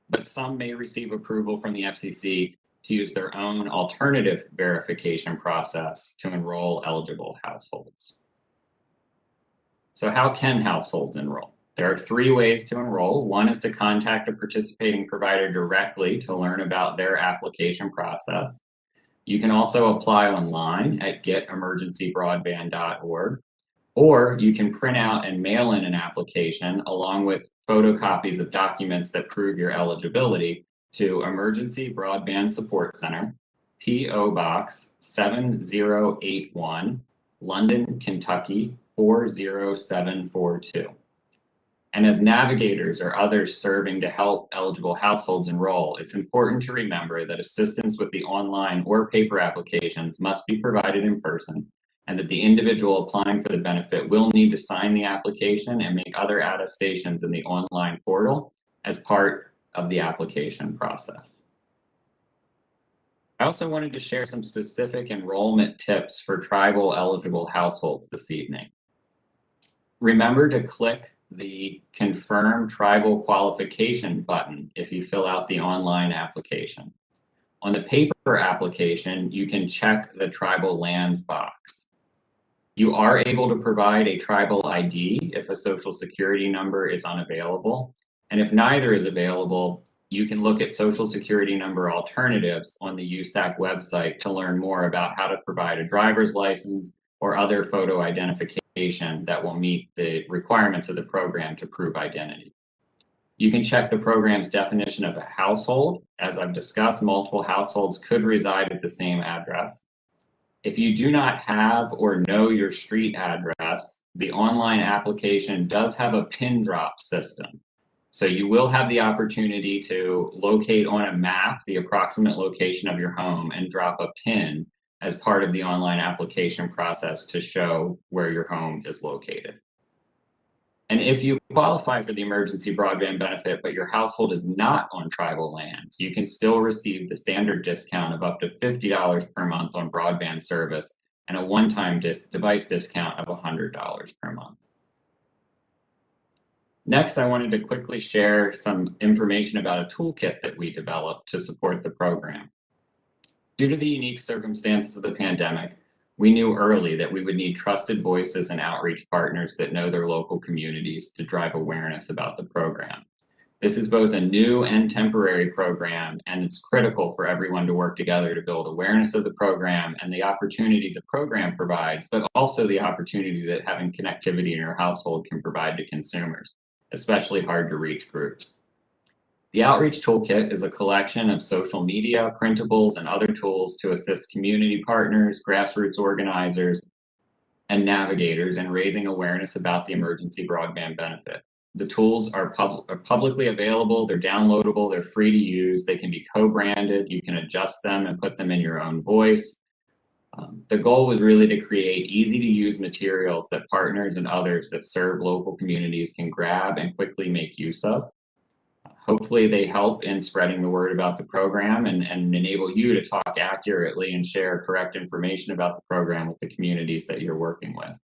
Speaker 6: But some may receive approval from the FCC to use their own alternative verification process to enroll eligible households. So how can households enroll? There are 3 ways to enroll. One is to contact a participating provider directly to learn about their application process. You can also apply online at getemergencybroadband.org, or you can print out and mail in an application along with photocopies of documents that prove your eligibility to Emergency Broadband Support Center, P.O. Box 7081, London, Kentucky 40742. And as navigators or others serving to help eligible households enroll, it's important to remember that assistance with the online or paper applications must be provided in person, and that the individual applying for the benefit will need to sign the application and make other attestations in the online portal as part of the application process. I also wanted to share some specific enrollment tips for tribal eligible households this evening. Remember to click the Confirm Tribal Qualification button if you fill out the online application. On the paper application, you can check the tribal lands box. You are able to provide a tribal ID if a social security number is unavailable. And if neither is available, you can look at social security number alternatives on the USAC website to learn more about how to provide a driver's license or other photo identification that will meet the requirements of the program to prove identity. You can check the program's definition of a household. As I've discussed, multiple households could reside at the same address. If you do not have or know your street address, the online application does have a pin drop system. So you will have the opportunity to locate on a map the approximate location of your home and drop a pin as part of the online application process to show where your home is located. And if you qualify for the emergency broadband benefit, but your household is not on tribal lands, you can still receive the standard discount of up to $50 per month on broadband service and a one-time device discount of $100 per month. Next, I wanted to quickly share some information about a toolkit that we developed to support the program. Due to the unique circumstances of the pandemic, we knew early that we would need trusted voices and outreach partners that know their local communities to drive awareness about the program. This is both a new and temporary program, and it's critical for everyone to work together to build awareness of the program and the opportunity the program provides, but also the opportunity that having connectivity in your household can provide to consumers, especially hard to reach groups. The Outreach Toolkit is a collection of social media, printables, and other tools to assist community partners, grassroots organizers, and navigators in raising awareness about the emergency broadband benefit. The tools are publicly available, they're downloadable, they're free to use, they can be co-branded, you can adjust them and put them in your own voice. The goal was really to create easy to use materials that partners and others that serve local communities can grab and quickly make use of. Hopefully they help in spreading the word about the program and enable you to talk accurately and share correct information about the program with the communities that you're working with.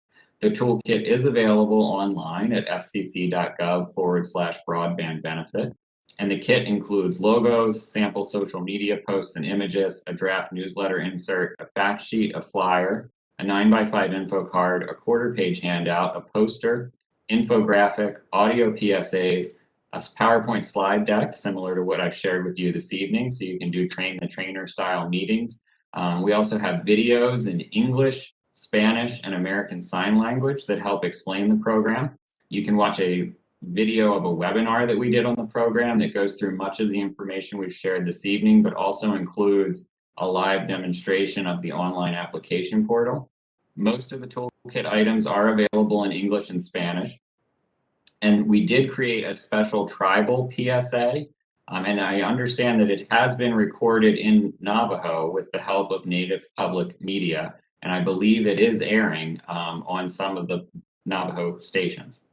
Speaker 6: The toolkit is available online at fcc.gov/broadband benefit. And the kit includes logos, sample social media posts and images, a draft newsletter insert, a fact sheet, a flyer, a 9x5 info card, a quarter-page handout, a poster, infographic, audio PSAs, a PowerPoint slide deck, similar to what I've shared with you this evening, so you can do train-the-trainer style meetings. We also have videos in English, Spanish, and American Sign Language that help explain the program. You can watch a video of a webinar that we did on the program that goes through much of the information we've shared this evening, but also includes a live demonstration of the online application portal. Most of the toolkit items are available in English and Spanish. And we did create a special tribal PSA, and I understand that it has been recorded in Navajo with the help of Native Public Media, and I believe it is airing on some of the Navajo stations.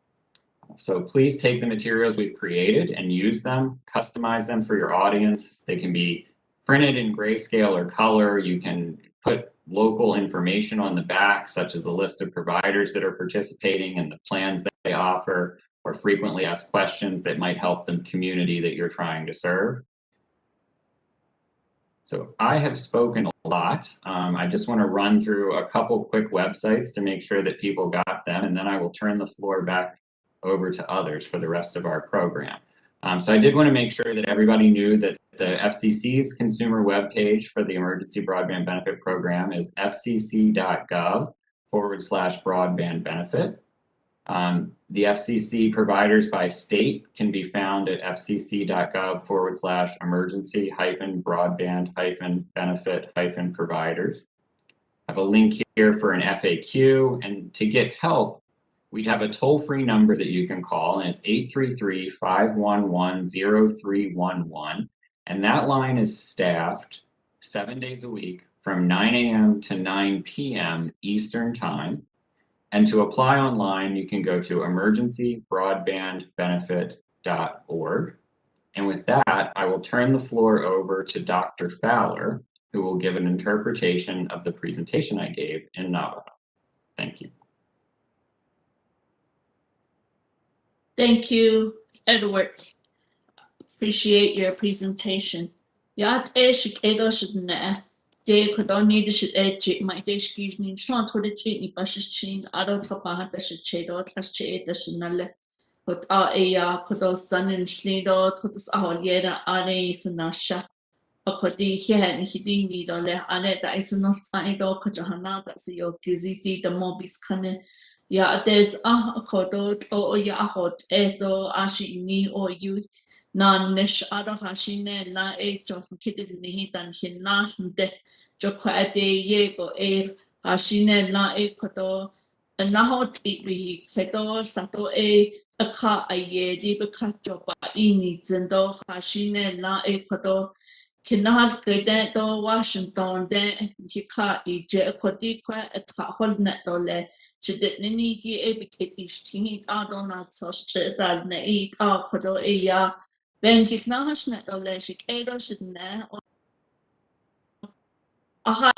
Speaker 6: So please take the materials we've created and use them, customize them for your audience. They can be printed in grayscale or color. You can put local information on the back, such as a list of providers that are participating and the plans that they offer, or frequently asked questions that might help the community that you're trying to serve. So I have spoken a lot. I just want to run through a couple quick websites to make sure that people got them, and then I will turn the floor back over to others for the rest of our program. So I did want to make sure that everybody knew that the FCC's consumer webpage for the Emergency Broadband Benefit Program is fcc.gov/broadband benefit. The FCC providers by state can be found at fcc.gov/emergency-broadband-benefit-providers. I have a link here for an FAQ, and to get help, we have a toll-free number that you can call, and it's 833-511-0311. And that line is staffed 7 days a week from 9 a.m. to 9 p.m. Eastern Time. And to apply online, you can go to emergencybroadbandbenefit.org. And with that, I will turn the floor over to Dr. Fowler, who will give an interpretation of the presentation I gave in Navajo. Thank you.
Speaker 7: Thank you, Edward. Appreciate your presentation. Yat eshik edoshidne. De kodoni dishit edge my deshkish nin shant for the treat bashin adotapa dashichedo tasche dashinale. Put a podos sun and schlido totus aholiera are sanasha. A poti hen hidini dole ane da isonot saido kajahana that's your giziti the mobis cane. Ya there's a kodo o ya hot eto ashini or you nan nish adahashine la e john kidded nihitan hinasnde jokade yego e hashine la e kodo and nahot ibi kedo sato e a ka a ye di bakacho ba ini zendo hashine la e kodo kinahal kede do Washington de hika I je kodi kwa etahol netole Chidit nini ki ebiketish tingi adona soche dal ne kodo ya ben kisnahash netole shik edo shidne ahad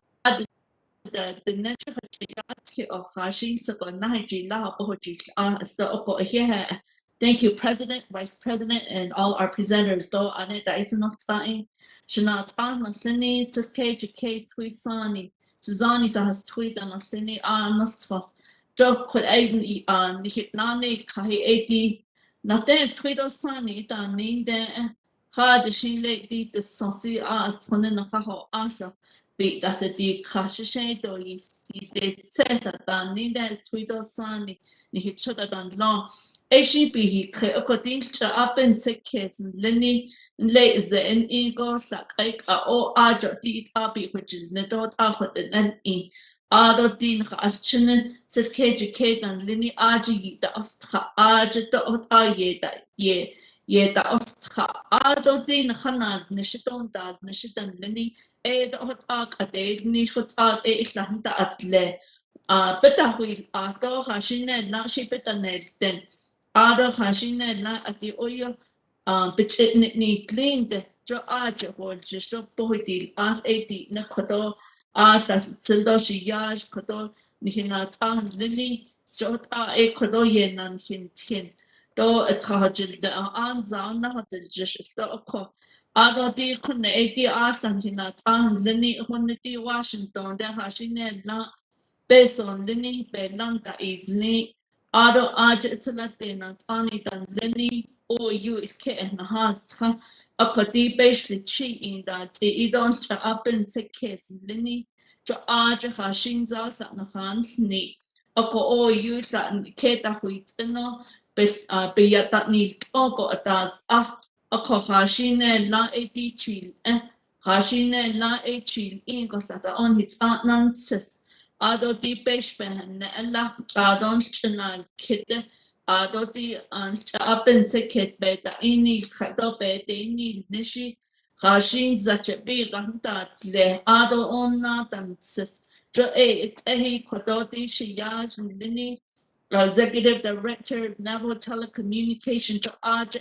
Speaker 7: the nature of Hashi, so thank you, President, Vice President, and all our presenters. Though I need that is enough time. Shanat on Lini to case Twisani, Suzani has tweet and Lini Notfa. Joe could even on Nani Kahi 80. Nothing is tweet of Sunny, done named there. Hard she late the saucy arts on the Navajo Asa. Be that the Kashisha or they said that done named as tweet of Sunny. He should have done long. AGP he according to up and take case and Lenny lays the and eagles like all other the which is not out with the NE. Other din Hashinen said educate and Lenny Aji the Aja the ye the other din Hanan Nishiton dad Nishitan Lenny the hot arc at the niche hot art a Santa at le. Better will Arthur Hashine not ship it and then. Ada Hashine la at the oil pitch ni cleaned jo aja or just a poetil as 80 Nakoto as Sildoshi Yaj Koto Nihinat and Lily Jot a Kodo yen and hin do a target the anza not just the oko. Ada di kunne 80 as and hinat and Lily Honity Washington the Hashine la based on Lily Belanta is Lee. Ado aja italatina tani dan leni o you is ke and has akati basically cheating that it don't up in the case leni to aja hashinza sa na hans ni ako o you sa keta huitino be yata ni oko atas ako hashine la eti chil hashine la echil ingo sa ta on hits nances Ado di peshpen la adon channel kid ado di apen se kes beta ini trato beta ini nishi rashin zache bi ganta le ado onna dances jo it ehi kodoti shiyaj lini executive director Navajo telecommunication jo aja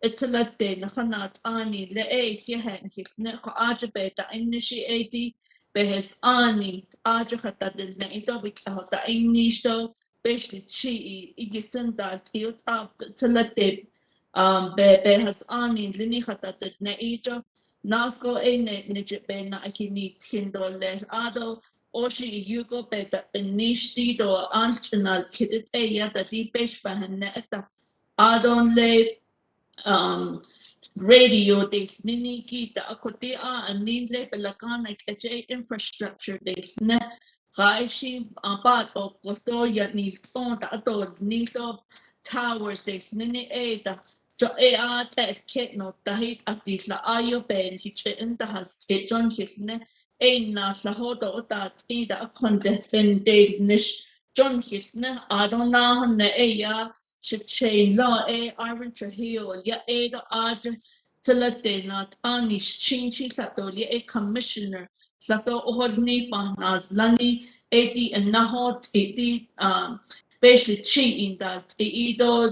Speaker 7: italate na khanat ani le hihen hisne ko aja beta initiate Behes ani aja kata del na ito bikahota inishto beshli chi igisenda tiot up telate behes ani lini kata del na ito nasko ne nijibe na akini tindo le ado oshi yugo beta inishti do anchal kidit eya da di besh bahan eta adon le radio des mini kita akote anindle pelakana kaje infrastructure des ne raishi part of kosto ya ni ton ta to ni to towers des nini eta jo ta ket no tahit atisla ayo ben hiche inta has john hisne na sa hodo ta ida konde sen des nish john hisne adona ne ya Shipshay law Iron Trahil ya the Aja Tilate not Anish Chinchi Sato ye commissioner Sato Ohodni Panas Lani 80 and Nahot 80 basically cheating that Edo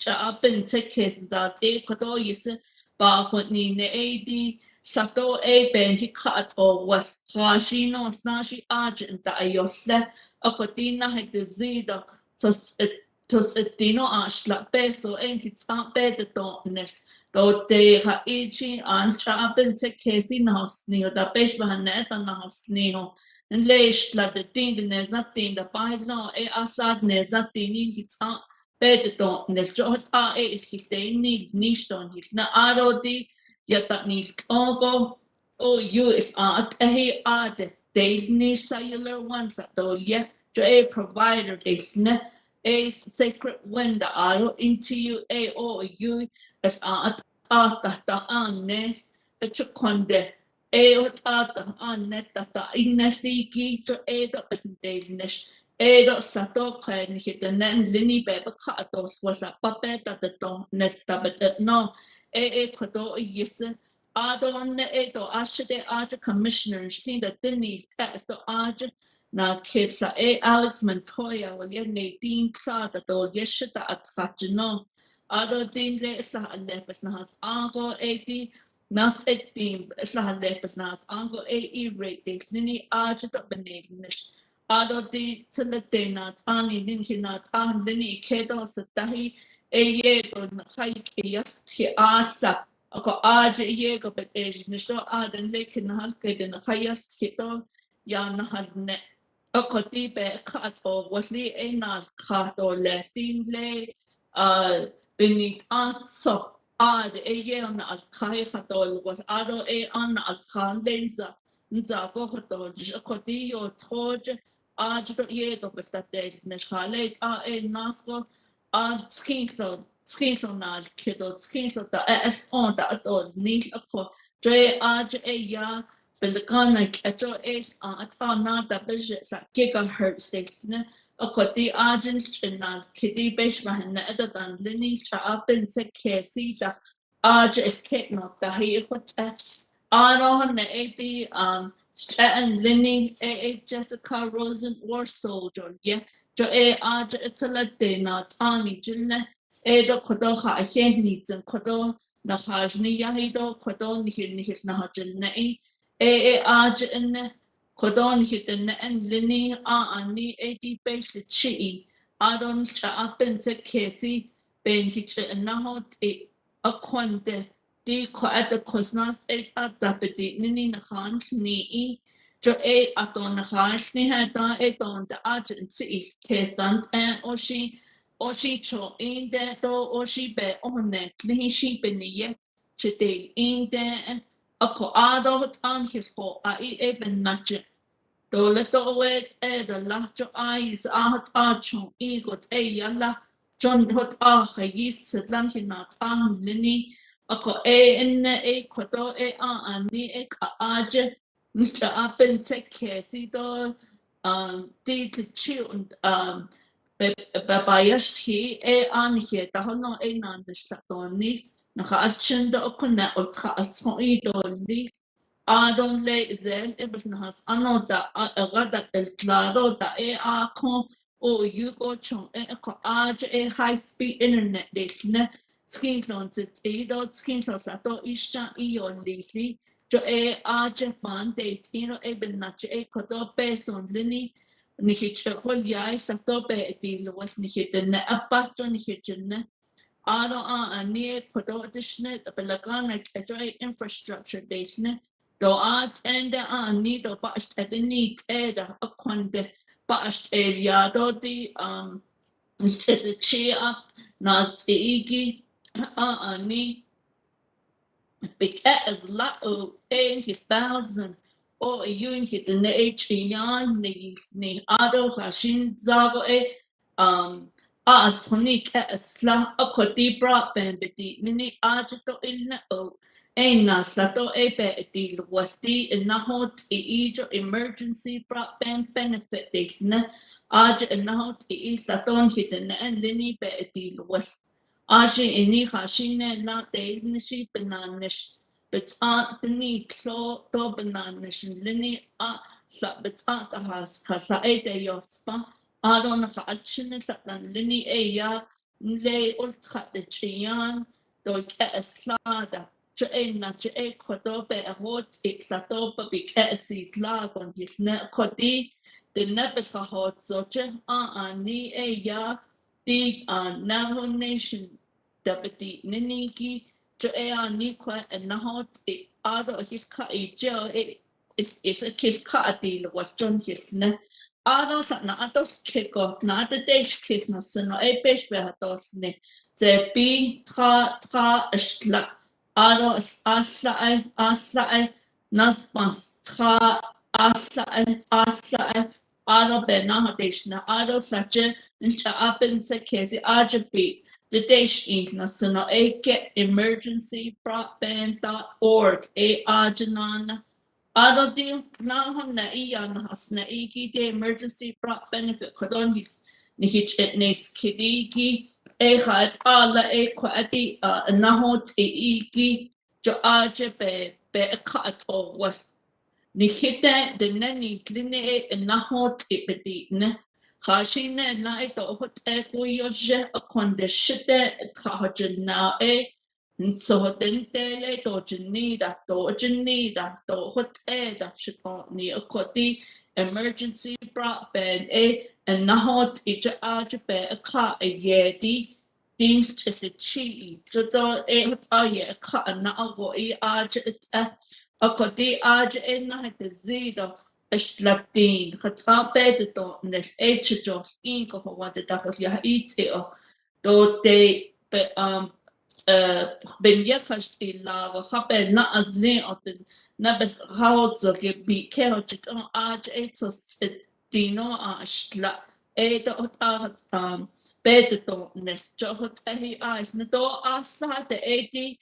Speaker 7: up in Tekes that Koto is ba ni ne 80 Sato Ben he cut or was Hashino Snashi Argent that Ayosle Akotina had the Zida so tos etino ashla peso en hitsa pete tonnes to te ha ichi an chapen se kesi nasni da pesh bahaneta nasni ho en leish la de tin de nezatin da pailo asad nezatin hitsa pete tonnes jot is hiteni nishton hit na arodi yata ni ogo o you is at they need cellular ones that do ye to provider they a sacred window aro into you a o you as ta annes the chukonde a o ta annet ta innesi ki to a do presentations a do sato kan hit the nen lini beba katos was a puppet at the don net but no a kodo yes Adon eto ashide as commissioners seen that they need test to arj na kids Alex Montoya will ye Nadine sa that do yeshita at Fajino. Ado din le sa lepes na has ago 80 Nas team slahalepes nas ango rate nini ajita benignish. Ado di teletenat ani ninhinat an lini kedo satahi yego haik yasti asa. Ako aja yego bet nisto aden lekin halkedin hayast kito yan halne. Ako tipe kato wasli enal kato lestin le benit atso. Ad on al kai hatol was ado on al khan lenza nza go hatol jkoti yo toj ad ye do bestate neshale nasko ad skinso nal kido skinso da es on da do ni akko dre ad ya belkanik eto es ata na da beje sa gigahertz station Akoti agent chinal kidi besh mahna edadan lini chaapin se kesi da age is kitno da hi ikota ano hanna eti and lini Jessica Rosen war soldier yeah jo age itala de na tani jinne do kodo ha chen nitsen kodo na hajni yahido kodo ni na hajne age in Kodon hit the and Linny ani 80 base the chi. Adon cha up and said Casey, Ben hitch and now a quante. Di quiet the cosnas 8 at deputy Nini Nahan ni Jo aton Nahash ni had on the agency Kesant and or she cho in there though or she be on it. Ni she be ye chite in there. Ako ado tan his ho even nudge. Do little wet the lacho eyes chong egot yalla John hot yis lantinat lini ako in quado ani ka aje Mr. Appen take si do di chill und babayashti an here the hono nan the statoni naka achinda okuna ultra atso do li Adon le zel ibn has anoda agada el claro da akon o yugo chon ko high speed internet desne skinklon sit do skinklon sato isha io lisi jo fan de tino ibn nach kodo peson lini nihich hol yai sato be di was nihit ne apato nihit ne Ado near kodo additional belagana kajoi infrastructure desne do and need do bast at the need eda upon the bast area do the cheer up nas igi ni big as la 80,000 or unit in the yan ni ado hashin zago tonic sla akoti broadband beti nini ajato ilna na sato be wasti nahot emergency broadband benefit desna nahot saton hidden and lini be was ini hashine la desnishi bananish but the need clo do bananish lini but the has kasa yospa Adon Hachin Satan Lini le ultra de Chian do slada na quadobe a hot exatopa big seat lag on his net codi the nebis hot soche ni the Navajo nation deputy Niniki ni qua and nahot ado his ka is a kiss ka deal was John his net Ados na ados kiko na the dash kiss na sino besh behatos ne ze bi tra ashla ados asla naspas tra asla ado be na hadish na ados sache ncha apen se kesi ajabi the dash na sino get emergency broadband.org ajanana Adodil nahan na iyan has na iki de emergency benefit kadon ni hich etnes kidigi had ala kwati nahot iki jo aje be kat or was ni hite de nani kline nahot ipeti ne khashine na ito hot ko yoje akon de shite khajil na So then tele to Janida, to Hoteda, Shiponi, Akoti, Emergency Broadband, and now teacher Algebra, a car a yeti, things just a chi, to do a car, and now go a Akoti Arj in night the Zido. Latin, Katape, the next age of ink of what the Dahosia eat, do they بنيفش إلا وخبر لا أزلي أتن نبت غاوت زوجي بيكه جتون آج إتوس دينو أشلا إيدا أتاعت بيدتو نجوه تهي آيس ندو أصلا تأدي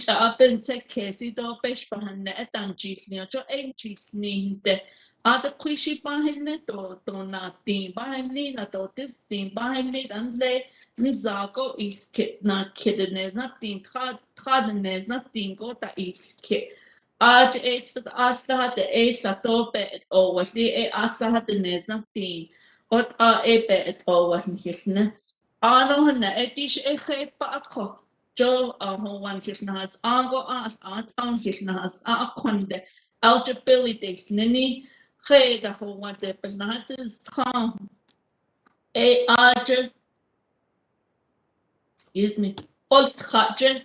Speaker 7: أبن سكسي دو بيش بهن نأتان جيسني جو أين جيسني ده ada kuishi bahile to na tin bahile na to tis tin bahile andle Mizako is kit na kidness nothing tradness nothing go ta is kit. Aj it's the asla the a sato bet or was the a asla the nes nothing. What are a bet or wasn't hisne? Alo na etish a he patko. Joe who one hisna has ango as art on hisna has a conde. Eligibility nini. He the who want the personages tom. A archer. Excuse me. Oltratje,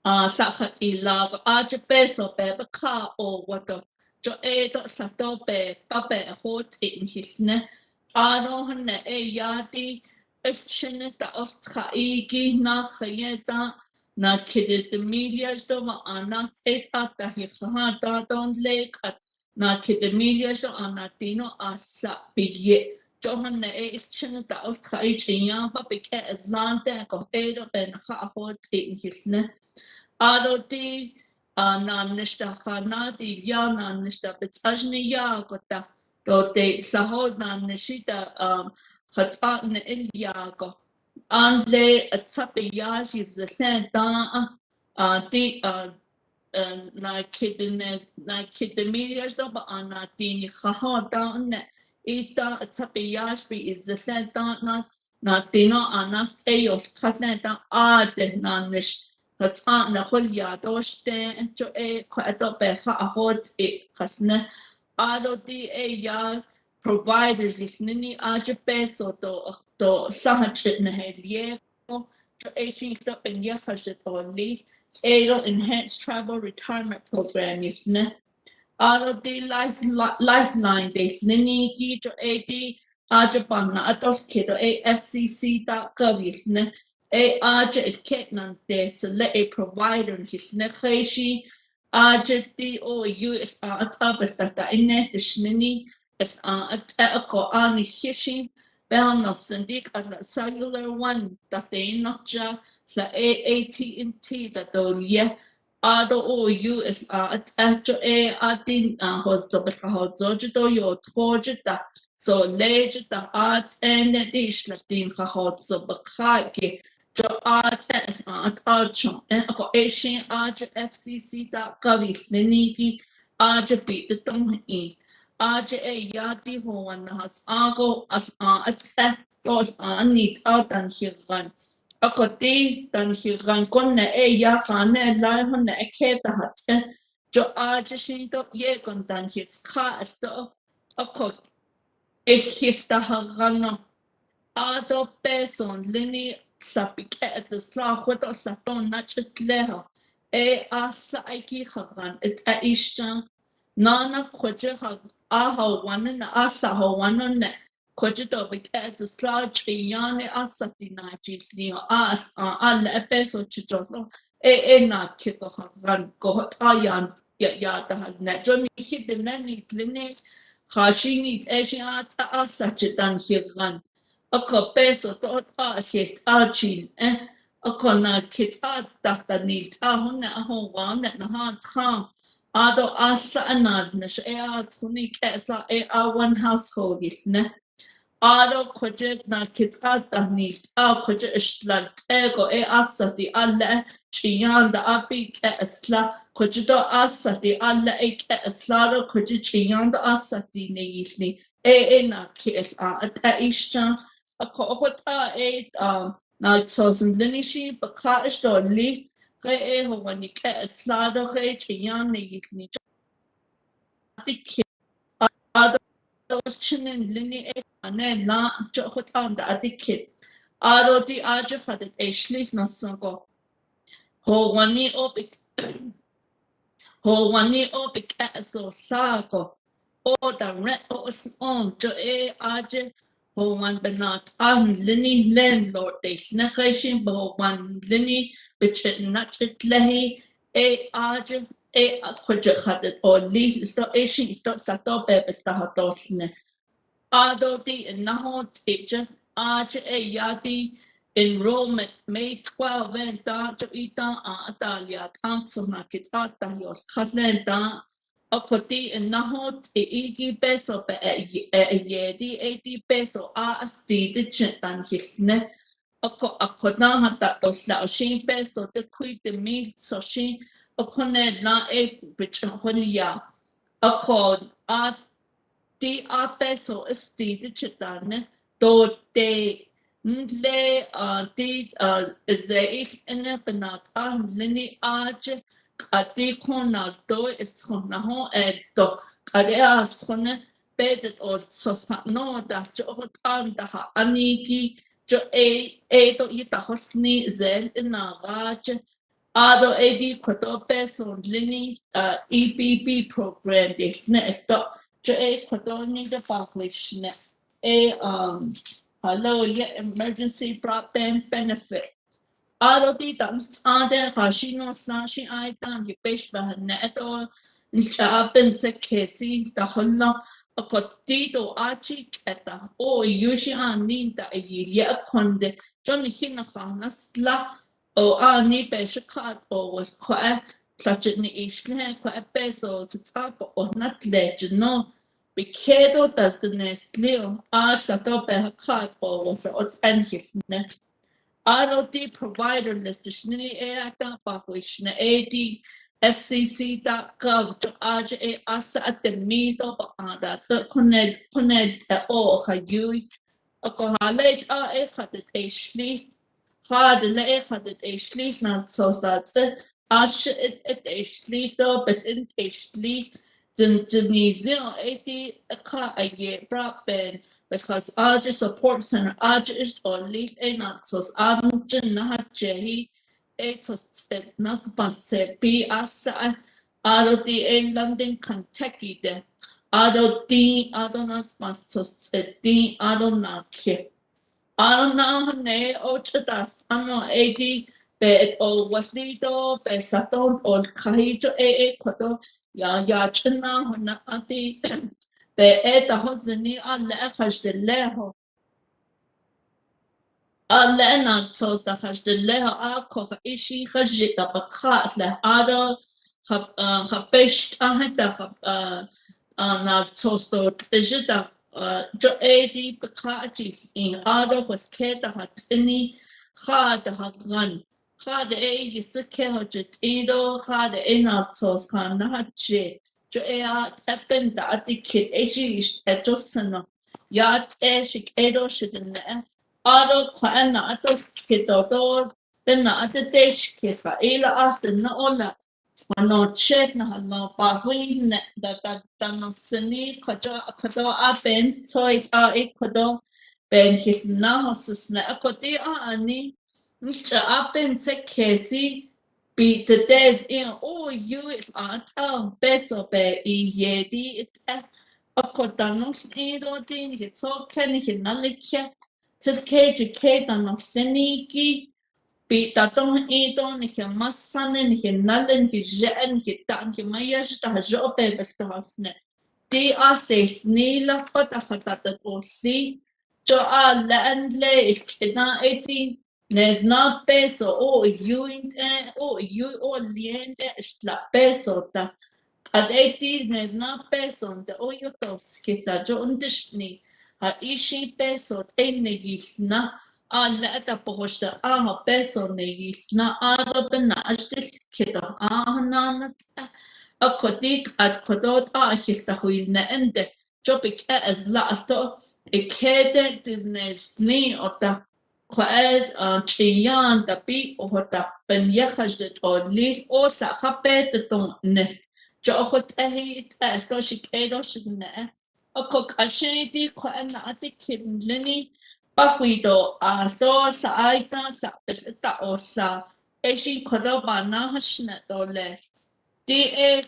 Speaker 7: sachat ilag, arje peso bebe ka o wato. Jo edo sato be pape hot in hisne. Aro hane yadi, echene ta ostchaigi na chayeta. Na kidid the medias doma anas eta ta hisaha da don lake at. Na kidid medias do anatino asa biye. Johan echene ta ostchaigi yan papik eslante ko edo ben chahot in hisne. Aro di na nishta khana di ya na nishta bitsajni ya gota. Do de sahod na nishita khata ne ilya go. Anle atsape ya is the same da di na kidneyas do ba ana di ni khaha da ne ita atsape ya is the same da na dino anas eyos khasne da ade na nish Kata na hulya doshte jo kwato beha ahot khasne ado di ya providers nini aje peso to sahachit na helie jo shin stop in yafashet only ado enhanced travel retirement program isne ado di lifeline des nini ki jo aje bana atos kido fcc.gov isne aja is ketnan de select a provider his nekheshi aja di o you is atabas data inne de shnini is ko ani hishin Belno syndic as a cellular one that they not ja sa AT&T that do ye ado o you is adin hosto behozo do yo tojita so lejita arts and dish latin hozo bakaki Jo RTS Archo ko Asian Arch FCC.gov Niki Arch beat the tongue in Arch a yati hoan has ago as attack goes need out and hiran. Akoti dan hiran konne ya fane lai honne eketa hat Jo Arch shinto ye kon dan his car sto akot is his taharano Ado person lini sapik at the slahwata saton nachitleha asa aiki hagan it aisha nana kwaje hag aha one na asa ho one ne kwaje to big at the slach yani asati na jitli as alla peso chijoso na kiko hagan ko ayan ya da ne jo mi hit the nani clinic khashini asiat asa chitan higan Ako peso to hit archil ako na kit data nilt ahon na ahon wan na ha ado asa anad na siya tunik esa one household is ne ado kwaje na kit nilt kwaje istlalt ego asa di alla chiyan da api esla kwaje do asa di alla esla do kwaje chiyan da asa di ne yisni na kis at isha ako hota na chosen linishi bakaish do li Re ho wani ka slado he chiyan ni ni ati ado chinen lini ane la chokot anda ati kid ado di aja fadet eschlich nasango ho wani opik ho wani opik so sako o da ret o on jo aja ho wan benat an lini landlord de snakhishin bo wan lini bit nachit lehi aja akhoja khadet o li sto eshi sto sato bebe sta hatosne ado di naho teacher aja yadi enrollment May 12 and da ita atalia tansona kitata yo khalenda akoti naho igi peso pe yedi 80 peso asti de chetan hisne akona hata to sa shin peso de kui de mil so shin akone na bich holia akod di peso esti de chetan do de nle di zeil ene benat lini aj ati kona do itskona ho elto kare skone bedet o sosno da jo tan da aniki jo do ita hosni zel ina gaj ado edi koto peso lini EBB program desne esto jo koto ni de pakhlishne hello, emergency broadband benefit. Ado di dan ade khashino slashi ai dan you pesh ba neto nchapen se kesi da holla akoti to achi eta o yushi ani da yilia konde jon hina khanasla o ani pesh khat o kwa tlachni ishne kwa peso tsapa o natle no Bikedo das the Nestleo Sato Behakat or Enhifne. ROD provider list Shnini Eata Bahwishna AD FCC.gov to RJ Asa at the meet of that's a connect o Hayui. A Kohalet Ehadet Ashli. Father Ehadet Ashli, not so that's it. Ash it Ashli, so but in Ashli. Tunisia 80 a year broadband because Aja support center Aja is or least a not so Arjun Nahaji a to not sponsor B Asa out of the London, Kentucky then out of D Adona sponsor D Adona Kip. Ana ne ochadas ano AD bet o waslido be saton o kahijo koto ya china hona ati be eta hosni alle khashdeleho alle na sos da khashdeleho a ko ishi khajita bakha le ada khapesh ahita na sos to tejita jo AD bakhaji in ada was keta hatini khad hatgan khad yiske hojit ido khad sos kan nahache jo tapen da atikit ejish ejosana yat eshik edo shidne ada kwana ato kito then ate desh kifa ila after na ola Ano chef na halo pahui ne da no sini kodo a ben toy a kodo ben his na hosus na akoti a ani ncha a ben se kesi be today's in you is a beso be I yedi it akodanos edo din hit so ken hit nalike til keji da no siniki Be tatong ito ni masanen ni nalen ni jen ni tan ni mayas ta jo pe bestahasne ti astes ni la pata fatata osi jo a land le kina eti nezna peso o you liente la peso ta ad eti nezna peso te o yo tos kita jo undishni ha ishi peso enne gisna alla ta posta peso negis na ben ashtil kita na akodik ad kodot hilta huilna ende jopik as lato ikede disnes lin ota Quaed Chiyan the beat or the Benyakaj or least or Sahape the Donne. Johot Ehit as Doshikado Shine. A cook a shady quanatic kid Lenny. Baquido as though Saita Sapesta or Sa. Eshi Kodobana Hashnet or less. D.A.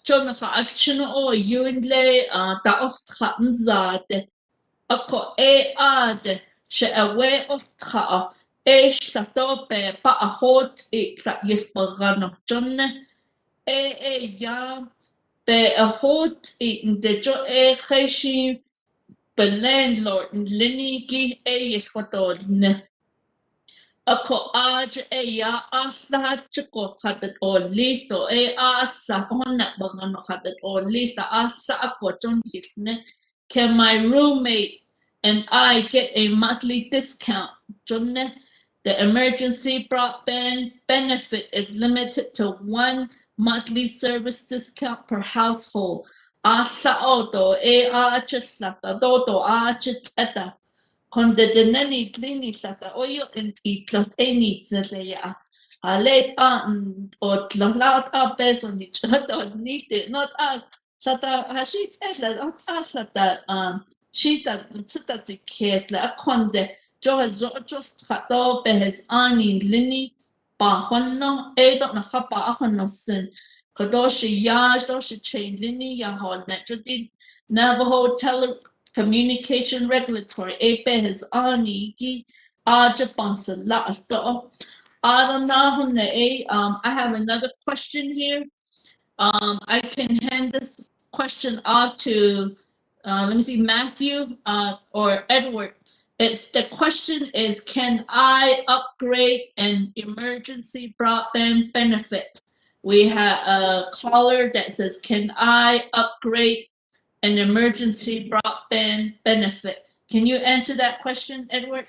Speaker 7: Jonathan Ashino or you and lay Daos Tratzade. Ako ad she awe ostra sa to pe pa ahot sa yesparano jonne ya pe ahot de jo heshi pe landlord linigi yesquatone Ako aj ya asa chiko hadat o listo asa hona bangano hadat o lista asa ako jon hisne. Can my roommate and I get a monthly discount? Jonne, the emergency broadband benefit is limited to 1 monthly service discount per household. Asa oto achesata doto acheteta. Con de deneni plini sata oyo and itlot eni zelea. Alet o tlaut a beson ni chato nite not a sata hashit esla not a sata shita tita tikesla conde jo just trato behes ani lini pa honno edo na hapa ahono sin. Kadoshi yaj doshi chain lini ya hol netjudi Navajo Communication Regulatory Ape has Aniki Ajapansa Lasto Adanahune. I have another question here. I can hand this question off to let me see, Matthew or Edward. The question is, can I upgrade an emergency broadband benefit? We have a caller that says, can I upgrade an emergency broadband benefit? Can you answer that question, Edward?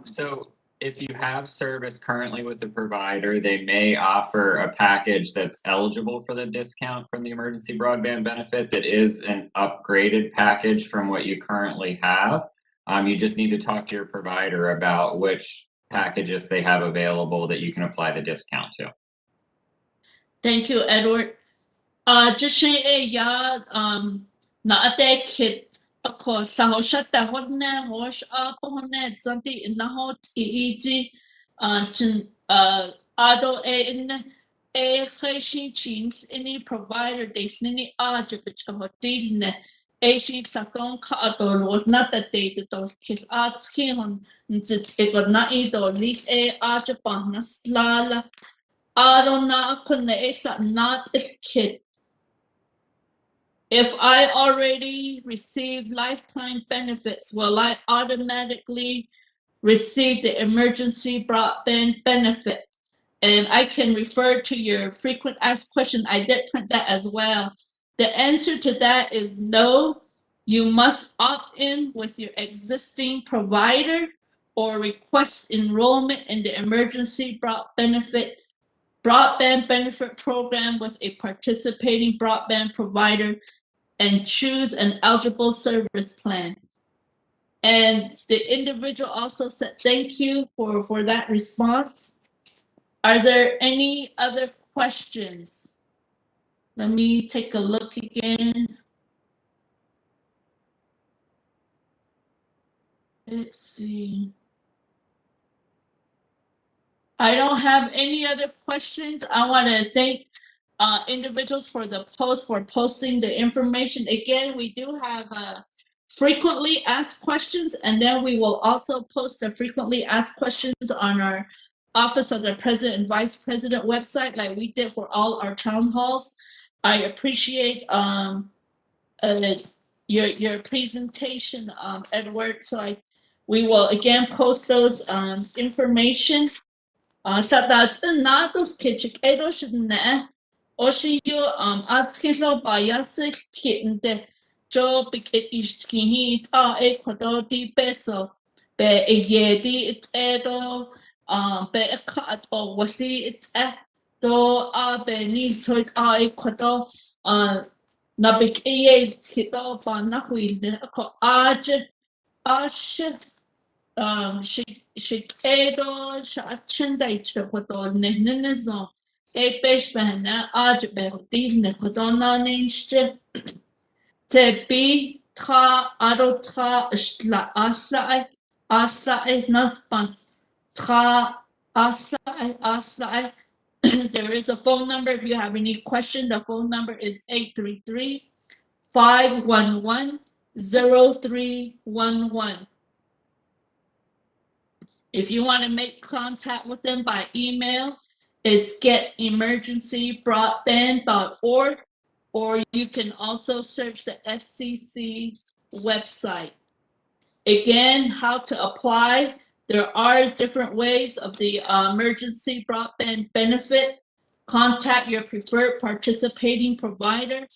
Speaker 6: So if you have service currently with the provider, they may offer a package that's eligible for the discount from the emergency broadband benefit that is an upgraded package from what you currently have. You just need to talk to your provider about which packages they have available that you can apply the discount to.
Speaker 7: Thank you, Edward. Just ya na ate kit ako sa hoshata honne hosh up honne zanti in the hot eeg chin ado in a heshi chins any provider they snini ajabich hotilne a sheet saton katon was not that data those kids arts hon it got not eat or least a ajabana slala adona kunna not is kid. If I already receive lifetime benefits, will I automatically receive the emergency broadband benefit? And I can refer to your frequent asked question. I did print that as well. The answer to that is no. You must opt in with your existing provider or request enrollment in the emergency broadband benefit program with a participating broadband provider and choose an eligible service plan. And the individual also said thank you for that response. Are there any other questions? Let me take a look again. Let's see. I don't have any other questions. I want to thank individuals for the post for posting the information. Again, we do have frequently asked questions, and then we will also post the frequently asked questions on our Office of the President and Vice President website, like we did for all our town halls. I appreciate your presentation, Edward. So we will again post those information. Sa that's not of kitchen edo Oshiyo atskilo bayasik tinte jo bikit ishkihi ta ecuador di peso be yedi it edo be a cut or wasi it do be ni toit ecuador na bik tito ba na huile ko aj Shikedo Shachendai Chipotle Ninizo, a Beshbana, Ajbe, Dine Kodona Ninche, Te be Tra Adotra Shla Asla Naspas, Tra Asla. There is a phone number. If you have any question, the phone number is 833-511-0311. If you want to make contact with them by email, it's getemergencybroadband.org, or you can also search the FCC website. Again, how to apply. There are different ways of the emergency broadband benefit. Contact your preferred participating provider,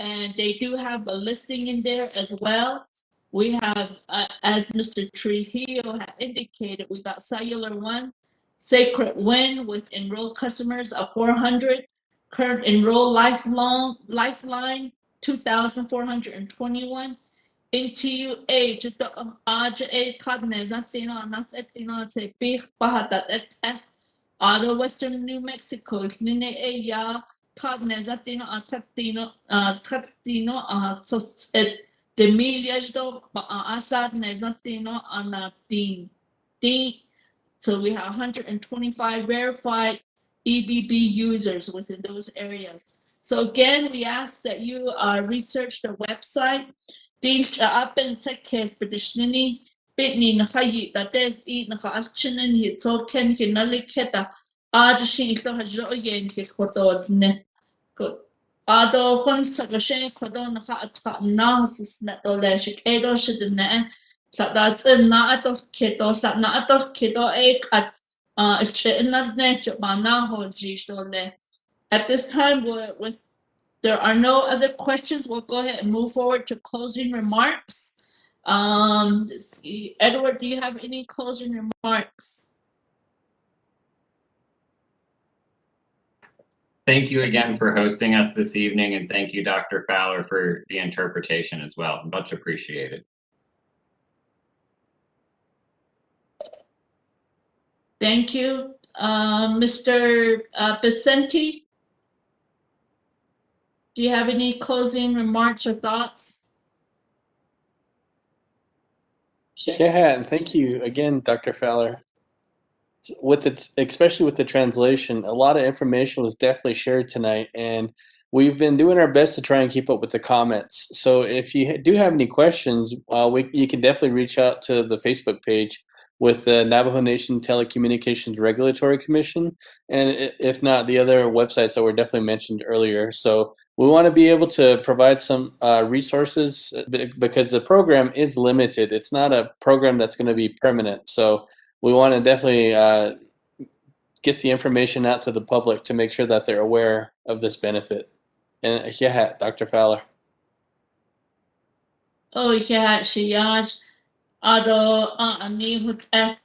Speaker 7: and they do have a listing in there as well. We have, as Mr. Trujillo had indicated, we got Cellular One, Sacred Wind with enrolled customers of 400, current enrolled Lifeline 2,421. NTUA juto RJA Cognizantino Nasetino Te Big Bahata Auto Western New Mexico Line ya Cognizantino Tatino Sos de Millas do Asad Nezantino Anatin D. So we have 125 verified EBB users within those areas. So again, we ask that you research the website. Dinch apen sekes bedishnini bitni nakhayi tates I nakachinen hi token hi naliketa ajshin ito hajro yen hi khodolne. Good. Ado kon sagashen khodon nakha atsa nasis na doleshik edo shidne. So that's na atos keto sa na atos keto ek at chinne chbana hoji dole. At this time, there are no other questions. We'll go ahead and move forward to closing remarks. Let's see. Edward, do you have any closing remarks?
Speaker 6: Thank you again for hosting us this evening, and thank you, Dr. Fowler, for the interpretation as well. Much appreciated.
Speaker 7: Thank you. Mr. Vicente, do you have any closing remarks or thoughts?
Speaker 3: Yeah, and thank you again, Dr. Fowler. Especially with the translation, a lot of information was definitely shared tonight, and we've been doing our best to try and keep up with the comments. So if you do have any questions, you can definitely reach out to the Facebook page with the Navajo Nation Telecommunications Regulatory Commission, and if not, the other websites that were definitely mentioned earlier. So we want to be able to provide some resources because the program is limited. It's not a program that's going to be permanent. So we want to definitely get the information out to the public to make sure that they're aware of this benefit. And yeah, Dr. Fowler.
Speaker 7: Oh yeah, Shiyash. Ado ani hut at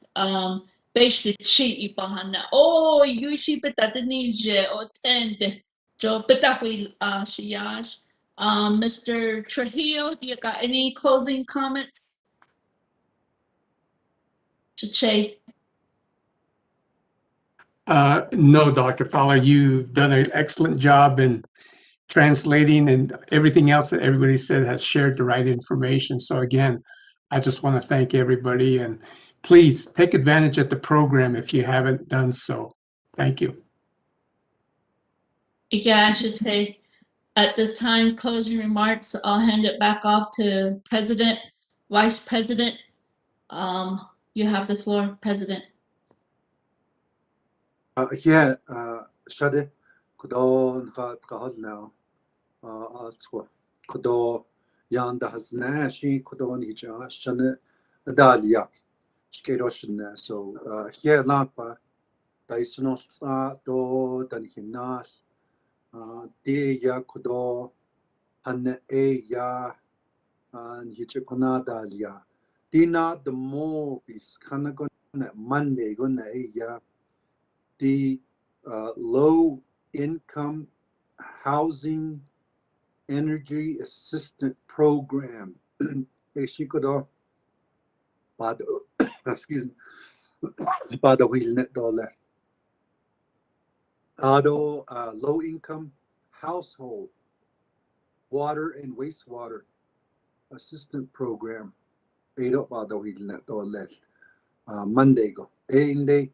Speaker 7: basically chi ibahana. Oh, you she betatanije or tend jo betahil Shiyash. Mr. Trujillo, do you got any closing comments? Che.
Speaker 4: No, Dr. Fowler, you've done an excellent job in translating, and everything else that everybody said has shared the right information. So again, I just want to thank everybody, and please take advantage of the program if you haven't done so. Thank you.
Speaker 7: Yeah, I should say at this time, closing remarks, I'll hand it back off to President, Vice President. You have the floor, President.
Speaker 2: Yeah, Shade, Kudo Nkahol now. Also, Kudo Yanda has Nashi, Kudo Nija, Shane, Dalia, Chikeroshina. So, here, Lapa, Daisono do Danhinas, De Ya Kudo, Han E Ya, and Hichikona Dalia. Dina the more is Kanagon Monday, Gona Ya. The low income housing energy assistance program. Eshikodo Bado excuse me, bada wheel net dollar. Auto low income household water and wastewater assistant program. Edo bada wheel net dollar. Monday go. Inde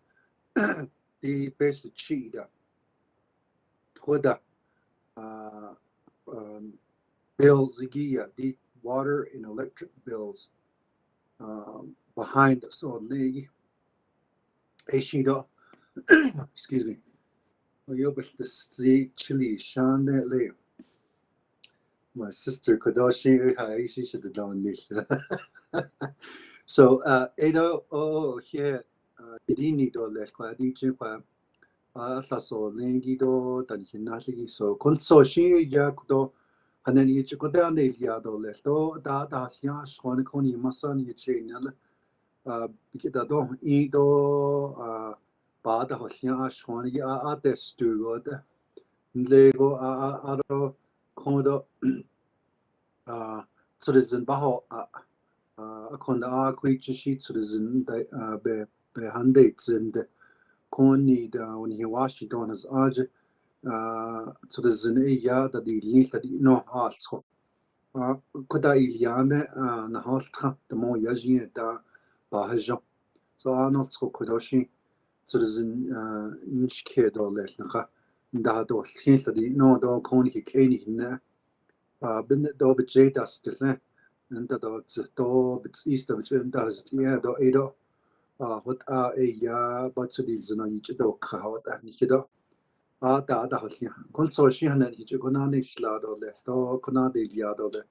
Speaker 2: the best cheetah. Toda bills the water and electric bills behind us on league. Ashido, excuse me. You but the sea chili shan leo. My sister Kodoshi hi she should have done this. So Edo here idini do lekwa di chikwa saso lengi do tanhinashigi so konso shi ya kudo hanen yi chikoda ne ya do lesto da sia shon koni masan yi chenal bikita do I do ba da hosia shon ya testu go da lego do kondo citizen baho konda kwichi citizen be handates and Koni da when he Washington as Aj citizen ya da di lita di no also kuda iliane na halta the mo yaji da bahajo so not so kudoshi citizen nishke do lesnacha da do lita di no do koni keni ne bin do bejay da stilne and da do bits east of da yeah do edo what ya but so deals na each do khawat ani hido da halnya konso shi hanan hi gona ne shla do le to kona de ya do le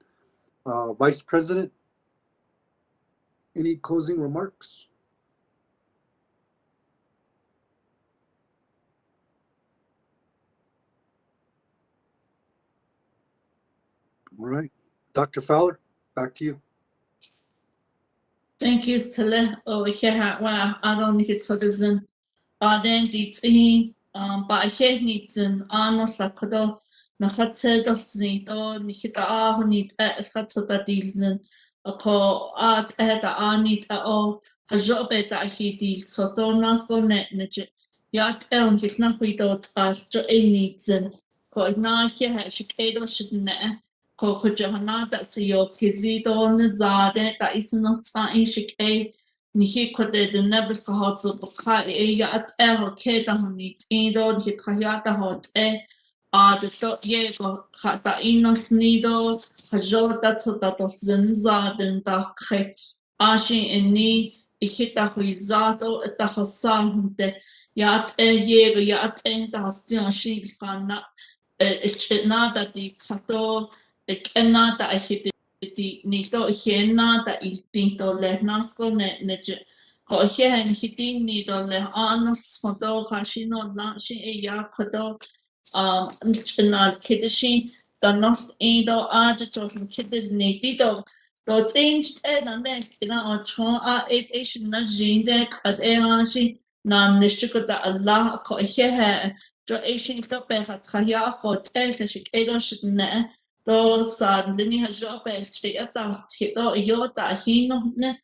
Speaker 2: Vice President, any closing remarks? All right, Dr. Fowler, back to you.
Speaker 7: Thank you, Stella. Oh, here, well, I don't need it citizen. Then the by here needs an honest lakodo, Nahatse of Zito, Nikita Ahonit as Hatsota Dilsen, a call art at the Arnit at all, a job at a he deal, so don't ask on net negate. Yat elm his not without us to a needs and call now here has she cater shouldn't ne. Ko Johana that see your Kizito on the Zade that is not in shike. Nihi kode de nebus gehad zo baka ja at keda hanit indo die trajata hot de to je go gata inos nido hajota to dat of zinza den dakhe ashi inni ikhita huizato ta hosan de ja at je go ja at da hastin shi khana na dat die kato enna da ikhita di nito hiena da il tinto le nasco ne ko hen hiti ni do le anos foto hashino la shi e ya kodo nal kidishi da nos ido aja to kidid ni dito do changed and then kina o cho a shi na jinde at shi na nishko da Allah ko he jo shi to pe hat khaya ko tel shi edo shi ne do sad lini ha job chi ata do yo ta hino ne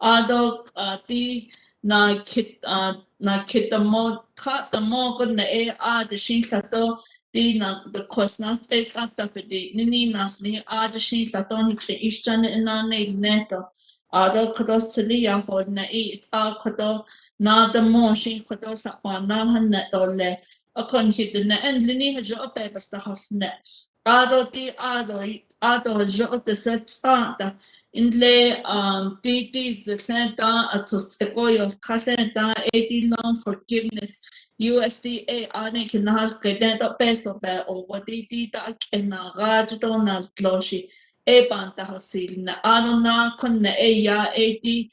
Speaker 7: ado ti na kit the mo ko ne the shin sato ti na the question state ata pedi nini nas ni the shin sato ni ishtan na ne neto ado kodosli ya hol na ta kodo na the mo shin kodo sa pa na han ne dole akon hid ne and lini ha job pe basta hasne ado jo te setata inle ti zeta atos ekoyo kaseta 80 loan forgiveness USDA ane kinahal kedenta peso be o waditi ta kena gajdo na tloshi e banta hasil na ano na kon na ya 80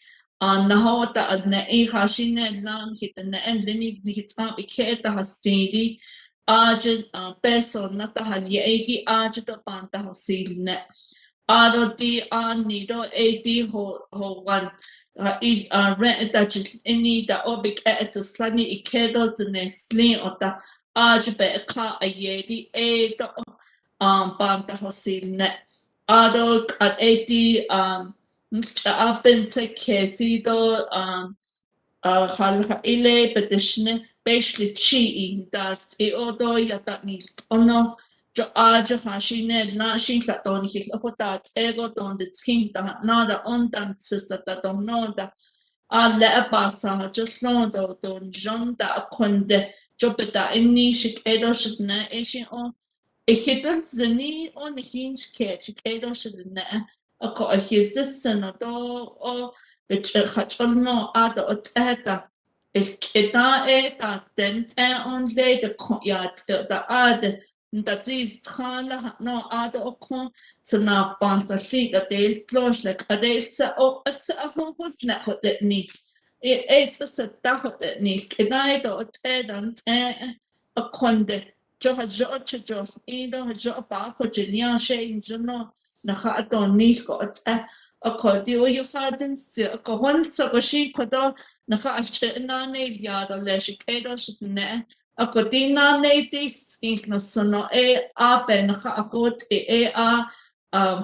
Speaker 7: na hota al na e hashine lan hitna en lini hitsa biketa hastidi Aja peso na tahal yeegi aja to panta ho silne. Ado di nido di ho wan rent da jis ini da obik to slani ikedo zne slin o da aja be ka a yedi do panta ho silne. Ado at di I've Casey do ile bedishne basically chi das odo yatat ni ono jo aja hashine na shin la don hil hotat ego don the skin da nada on dan sister da don no da le pasa jo lo do don jon da konde jo beta inni shik edo shitne eshin on hitan zini on hinge catch edo shitne ako his this no do o خاتشولنو هذا أتهتا الكتا تا تنت أون لي دا كويات دا هذا نتاجيز خاله نو هذا أكون سنا بانسلي دا ديل تلوش لك أديل تأو أتأهون هنا هتني إيه تستا هتني كدا دا أتهتا أكون ده جو هجو تجو إيدو هجو باكو جليان شيء جنو نخاتون نيكو أتأ أكودي ويخادن سي أكون سبشي كدا نخاش ناني ليادا ليش كيدو شتنا أكودي ناني ديس إنك نصنو أبي نخاخوت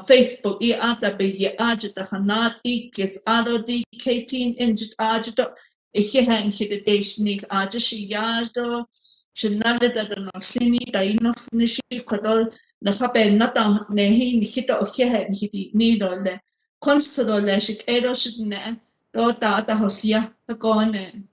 Speaker 7: فيسبوك تبي أجد خنات كيس دي كيتين إنجد أجد إيهان كده ديش نيك أجشي يادو شنالة دا نصيني داينو نشي كدا نخابي نتا نهي نخيطة إيهان كده نيدو له Consular shik edo shidne do ta hoslia the gone